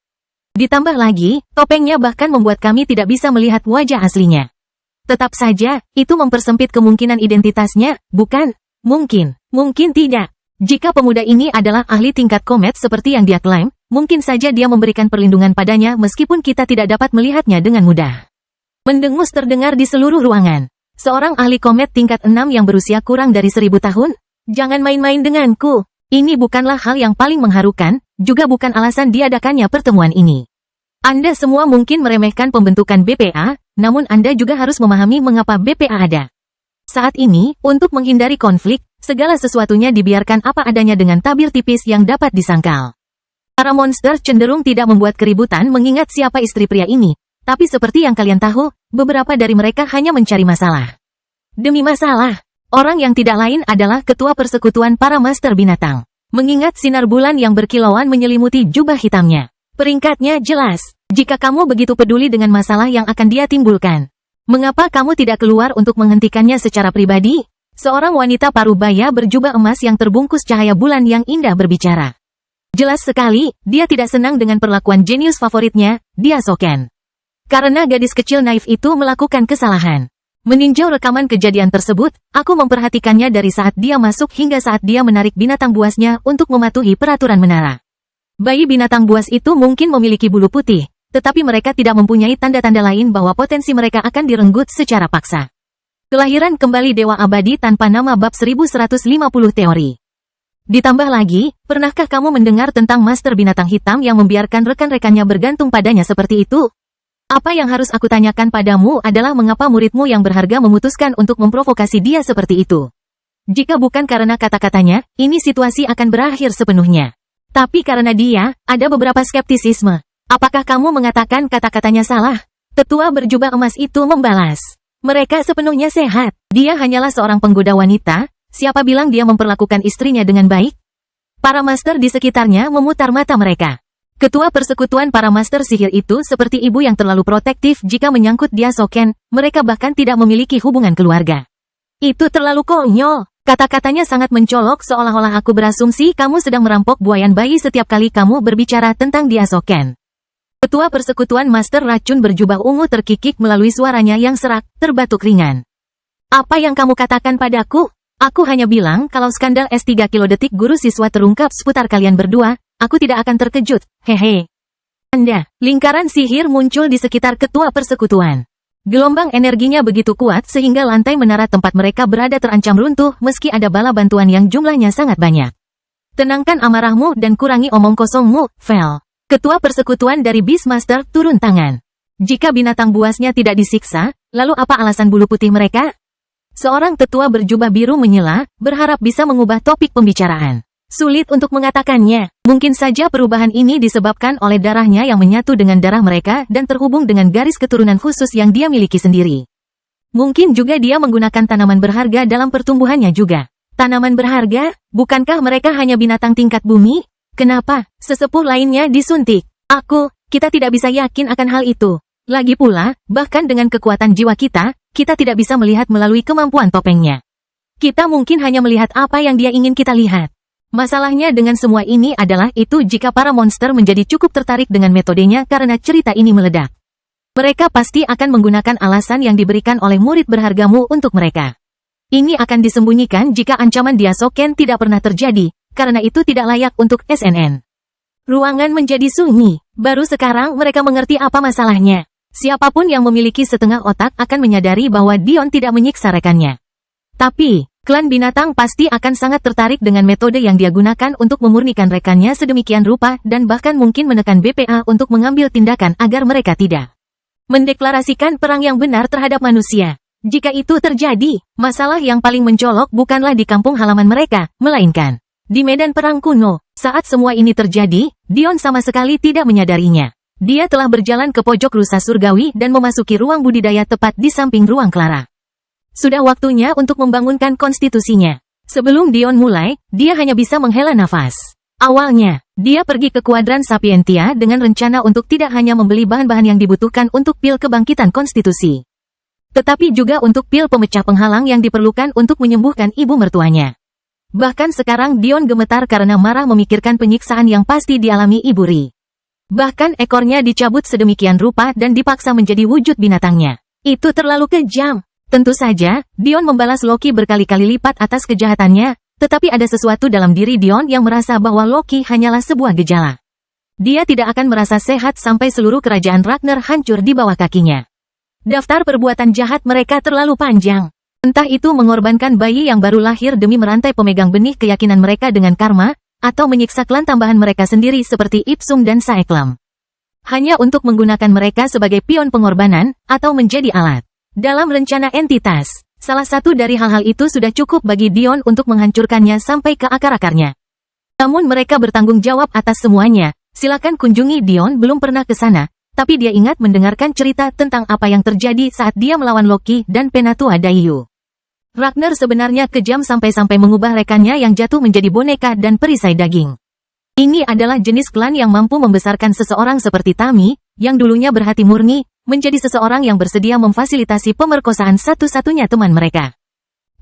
Ditambah lagi, topengnya bahkan membuat kami tidak bisa melihat wajah aslinya. Tetap saja, itu mempersempit kemungkinan identitasnya, bukan? Mungkin tidak. Jika pemuda ini adalah ahli tingkat komet seperti yang dia klaim, mungkin saja dia memberikan perlindungan padanya meskipun kita tidak dapat melihatnya dengan mudah. Mendengus terdengar di seluruh ruangan. Seorang ahli komet tingkat 6 yang berusia kurang dari 1.000 tahun? Jangan main-main denganku. Ini bukanlah hal yang paling mengharukan, juga bukan alasan diadakannya pertemuan ini. Anda semua mungkin meremehkan pembentukan BPA, namun Anda juga harus memahami mengapa BPA ada. Saat ini, untuk menghindari konflik, segala sesuatunya dibiarkan apa adanya dengan tabir tipis yang dapat disangkal. Para monster cenderung tidak membuat keributan mengingat siapa istri pria ini, tapi seperti yang kalian tahu, beberapa dari mereka hanya mencari masalah. Demi masalah, orang yang tidak lain adalah ketua persekutuan para master binatang. Mengingat sinar bulan yang berkilauan menyelimuti jubah hitamnya. Peringkatnya jelas, jika kamu begitu peduli dengan masalah yang akan dia timbulkan. Mengapa kamu tidak keluar untuk menghentikannya secara pribadi? Seorang wanita parubaya berjubah emas yang terbungkus cahaya bulan yang indah berbicara. Jelas sekali, dia tidak senang dengan perlakuan jenius favoritnya, Diaso Ken. Karena gadis kecil naif itu melakukan kesalahan. Meninjau rekaman kejadian tersebut, aku memperhatikannya dari saat dia masuk hingga saat dia menarik binatang buasnya untuk mematuhi peraturan menara. Bayi binatang buas itu mungkin memiliki bulu putih, tetapi mereka tidak mempunyai tanda-tanda lain bahwa potensi mereka akan direnggut secara paksa. Kelahiran kembali Dewa Abadi tanpa nama bab 1150 teori. Ditambah lagi, pernahkah kamu mendengar tentang master binatang hitam yang membiarkan rekan-rekannya bergantung padanya seperti itu? Apa yang harus aku tanyakan padamu adalah mengapa muridmu yang berharga memutuskan untuk memprovokasi dia seperti itu. Jika bukan karena kata-katanya, ini situasi akan berakhir sepenuhnya. Tapi karena dia, ada beberapa skeptisisme. Apakah kamu mengatakan kata-katanya salah? Tetua berjubah emas itu membalas. Mereka sepenuhnya sehat. Dia hanyalah seorang penggoda wanita. Siapa bilang dia memperlakukan istrinya dengan baik? Para master di sekitarnya memutar mata mereka. Ketua persekutuan para master sihir itu seperti ibu yang terlalu protektif jika menyangkut Diaso Ken. Mereka bahkan tidak memiliki hubungan keluarga. Itu terlalu konyol. Kata-katanya sangat mencolok seolah-olah aku berasumsi kamu sedang merampok buayan bayi setiap kali kamu berbicara tentang Diaso Ken. Ketua persekutuan master racun berjubah ungu terkikik melalui suaranya yang serak, terbatuk ringan. Apa yang kamu katakan padaku? Aku hanya bilang kalau skandal S3 kilodetik guru siswa terungkap seputar kalian berdua, aku tidak akan terkejut, hehe. Anda, lingkaran sihir muncul di sekitar ketua persekutuan. Gelombang energinya begitu kuat sehingga lantai menara tempat mereka berada terancam runtuh meski ada bala bantuan yang jumlahnya sangat banyak. Tenangkan amarahmu dan kurangi omong kosongmu, Vel. Ketua persekutuan dari Beastmaster turun tangan. Jika binatang buasnya tidak disiksa, lalu apa alasan bulu putih mereka? Seorang tetua berjubah biru menyela, berharap bisa mengubah topik pembicaraan. Sulit untuk mengatakannya. Mungkin saja perubahan ini disebabkan oleh darahnya yang menyatu dengan darah mereka dan terhubung dengan garis keturunan khusus yang dia miliki sendiri. Mungkin juga dia menggunakan tanaman berharga dalam pertumbuhannya juga. Tanaman berharga? Bukankah mereka hanya binatang tingkat bumi? Kenapa sesepuh lainnya disuntik? Kita tidak bisa yakin akan hal itu. Lagi pula, bahkan dengan kekuatan jiwa kita tidak bisa melihat melalui kemampuan topengnya. Kita mungkin hanya melihat apa yang dia ingin kita lihat. Masalahnya dengan semua ini adalah itu jika para monster menjadi cukup tertarik dengan metodenya karena cerita ini meledak. Mereka pasti akan menggunakan alasan yang diberikan oleh murid berhargamu untuk mereka. Ini akan disembunyikan jika ancaman Diasoken tidak pernah terjadi, karena itu tidak layak untuk SNN. Ruangan menjadi sunyi. Baru sekarang mereka mengerti apa masalahnya. Siapapun yang memiliki setengah otak akan menyadari bahwa Dion tidak menyiksa rekannya. Tapi, klan binatang pasti akan sangat tertarik dengan metode yang dia gunakan untuk memurnikan rekannya sedemikian rupa dan bahkan mungkin menekan BPA untuk mengambil tindakan agar mereka tidak mendeklarasikan perang yang benar terhadap manusia. Jika itu terjadi, masalah yang paling mencolok bukanlah di kampung halaman mereka, melainkan di medan perang kuno. Saat semua ini terjadi, Dion sama sekali tidak menyadarinya. Dia telah berjalan ke pojok rusa surgawi dan memasuki ruang budidaya tepat di samping ruang Clara. Sudah waktunya untuk membangunkan konstitusinya. Sebelum Dion mulai, dia hanya bisa menghela nafas. Awalnya, dia pergi ke kuadran Sapientia dengan rencana untuk tidak hanya membeli bahan-bahan yang dibutuhkan untuk pil kebangkitan konstitusi, tetapi juga untuk pil pemecah penghalang yang diperlukan untuk menyembuhkan ibu mertuanya. Bahkan sekarang Dion gemetar karena marah memikirkan penyiksaan yang pasti dialami Ibu Ri. Bahkan ekornya dicabut sedemikian rupa dan dipaksa menjadi wujud binatangnya. Itu terlalu kejam. Tentu saja, Dion membalas Loki berkali-kali lipat atas kejahatannya, tetapi ada sesuatu dalam diri Dion yang merasa bahwa Loki hanyalah sebuah gejala. Dia tidak akan merasa sehat sampai seluruh kerajaan Ragnar hancur di bawah kakinya. Daftar perbuatan jahat mereka terlalu panjang. Entah itu mengorbankan bayi yang baru lahir demi merantai pemegang benih keyakinan mereka dengan karma, atau menyiksa klan tambahan mereka sendiri seperti Ipsum dan Saeklam. Hanya untuk menggunakan mereka sebagai pion pengorbanan, atau menjadi alat dalam rencana entitas. Salah satu dari hal-hal itu sudah cukup bagi Dion untuk menghancurkannya sampai ke akar-akarnya. Namun mereka bertanggung jawab atas semuanya. Silakan kunjungi Dion belum pernah ke sana, tapi dia ingat mendengarkan cerita tentang apa yang terjadi saat dia melawan Loki dan Penatua Daiyu. Ragnar sebenarnya kejam sampai-sampai mengubah rekannya yang jatuh menjadi boneka dan perisai daging. Ini adalah jenis klan yang mampu membesarkan seseorang seperti Tami, yang dulunya berhati murni, menjadi seseorang yang bersedia memfasilitasi pemerkosaan satu-satunya teman mereka.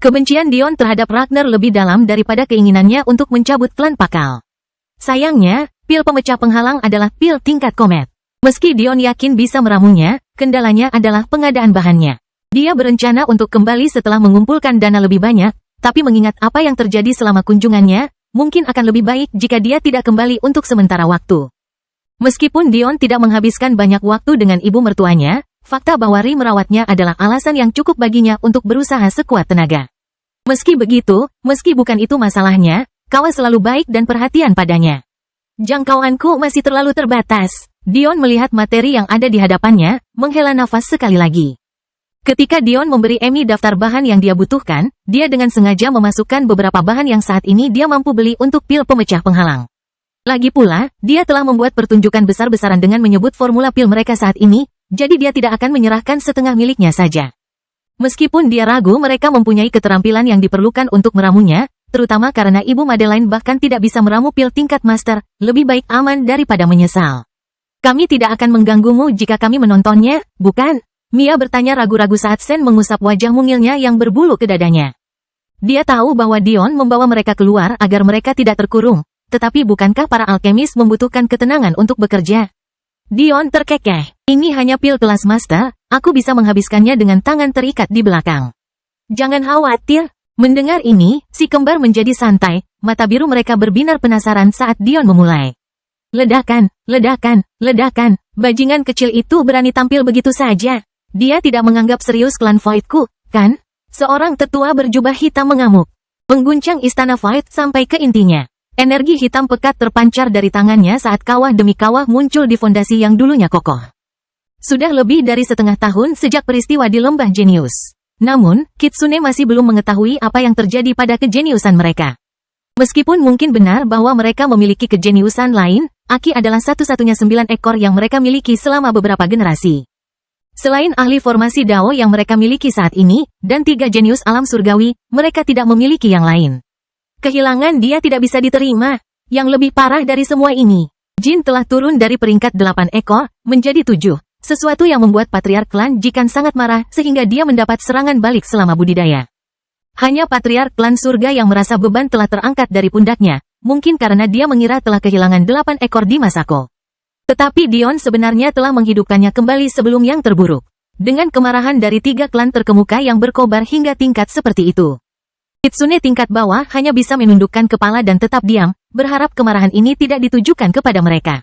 Kebencian Dion terhadap Ragnar lebih dalam daripada keinginannya untuk mencabut klan Pakal. Sayangnya, pil pemecah penghalang adalah pil tingkat komet. Meski Dion yakin bisa meramunya, kendalanya adalah pengadaan bahannya. Dia berencana untuk kembali setelah mengumpulkan dana lebih banyak, tapi mengingat apa yang terjadi selama kunjungannya, mungkin akan lebih baik jika dia tidak kembali untuk sementara waktu. Meskipun Dion tidak menghabiskan banyak waktu dengan ibu mertuanya, fakta bahwa Ri merawatnya adalah alasan yang cukup baginya untuk berusaha sekuat tenaga. Meski begitu, meski bukan itu masalahnya, Kawa selalu baik dan perhatian padanya. Jangkauanku masih terlalu terbatas. Dion melihat materi yang ada di hadapannya, menghela nafas sekali lagi. Ketika Dion memberi Emi daftar bahan yang dia butuhkan, dia dengan sengaja memasukkan beberapa bahan yang saat ini dia mampu beli untuk pil pemecah penghalang. Lagi pula, dia telah membuat pertunjukan besar-besaran dengan menyebut formula pil mereka saat ini, jadi dia tidak akan menyerahkan setengah miliknya saja. Meskipun dia ragu mereka mempunyai keterampilan yang diperlukan untuk meramunya, terutama karena Ibu Madeline bahkan tidak bisa meramu pil tingkat master, lebih baik aman daripada menyesal. Kami tidak akan mengganggumu jika kami menontonnya, bukan? Mia bertanya ragu-ragu saat Sen mengusap wajah mungilnya yang berbulu ke dadanya. Dia tahu bahwa Dion membawa mereka keluar agar mereka tidak terkurung. Tetapi bukankah para alkemis membutuhkan ketenangan untuk bekerja? Dion terkekeh. Ini hanya pil kelas master, aku bisa menghabiskannya dengan tangan terikat di belakang. Jangan khawatir. Mendengar ini, si kembar menjadi santai, mata biru mereka berbinar penasaran saat Dion memulai. Ledakan, ledakan, ledakan, bajingan kecil itu berani tampil begitu saja. Dia tidak menganggap serius klan Voidku, kan? Seorang tetua berjubah hitam mengamuk. Mengguncang istana Void sampai ke intinya. Energi hitam pekat terpancar dari tangannya saat kawah demi kawah muncul di fondasi yang dulunya kokoh. Sudah lebih dari setengah tahun sejak peristiwa di Lembah Genius. Namun, Kitsune masih belum mengetahui apa yang terjadi pada kejeniusan mereka. Meskipun mungkin benar bahwa mereka memiliki kejeniusan lain, Aki adalah satu-satunya 9 ekor yang mereka miliki selama beberapa generasi. Selain ahli formasi Dao yang mereka miliki saat ini, dan 3 jenius alam surgawi, mereka tidak memiliki yang lain. Kehilangan dia tidak bisa diterima. Yang lebih parah dari semua ini, Jin telah turun dari peringkat 8 ekor, menjadi 7. Sesuatu yang membuat Patriark Klan Jikan sangat marah sehingga dia mendapat serangan balik selama budidaya. Hanya Patriark Klan Surga yang merasa beban telah terangkat dari pundaknya, mungkin karena dia mengira telah kehilangan 8 ekor di Masako. Tetapi Dion sebenarnya telah menghidupkannya kembali sebelum yang terburuk. Dengan kemarahan dari 3 klan terkemuka yang berkobar hingga tingkat seperti itu. Kitsune tingkat bawah hanya bisa menundukkan kepala dan tetap diam, berharap kemarahan ini tidak ditujukan kepada mereka.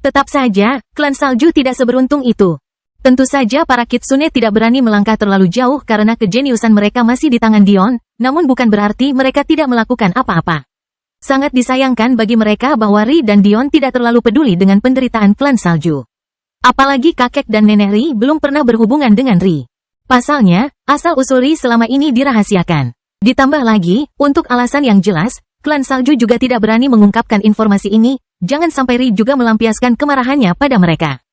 Tetap saja, klan salju tidak seberuntung itu. Tentu saja para Kitsune tidak berani melangkah terlalu jauh karena kejeniusan mereka masih di tangan Dion, namun bukan berarti mereka tidak melakukan apa-apa. Sangat disayangkan bagi mereka bahwa Ri dan Dion tidak terlalu peduli dengan penderitaan klan salju. Apalagi kakek dan nenek Ri belum pernah berhubungan dengan Ri. Pasalnya, asal-usul Ri selama ini dirahasiakan. Ditambah lagi, untuk alasan yang jelas, klan salju juga tidak berani mengungkapkan informasi ini, jangan sampai Ri juga melampiaskan kemarahannya pada mereka.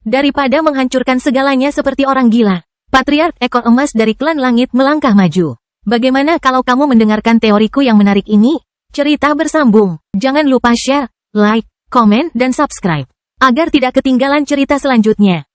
Daripada menghancurkan segalanya seperti orang gila, Patriark Ekor Emas dari klan Langit melangkah maju. Bagaimana kalau kamu mendengarkan teoriku yang menarik ini? Cerita bersambung. Jangan lupa share, like, komen, dan subscribe. Agar tidak ketinggalan cerita selanjutnya.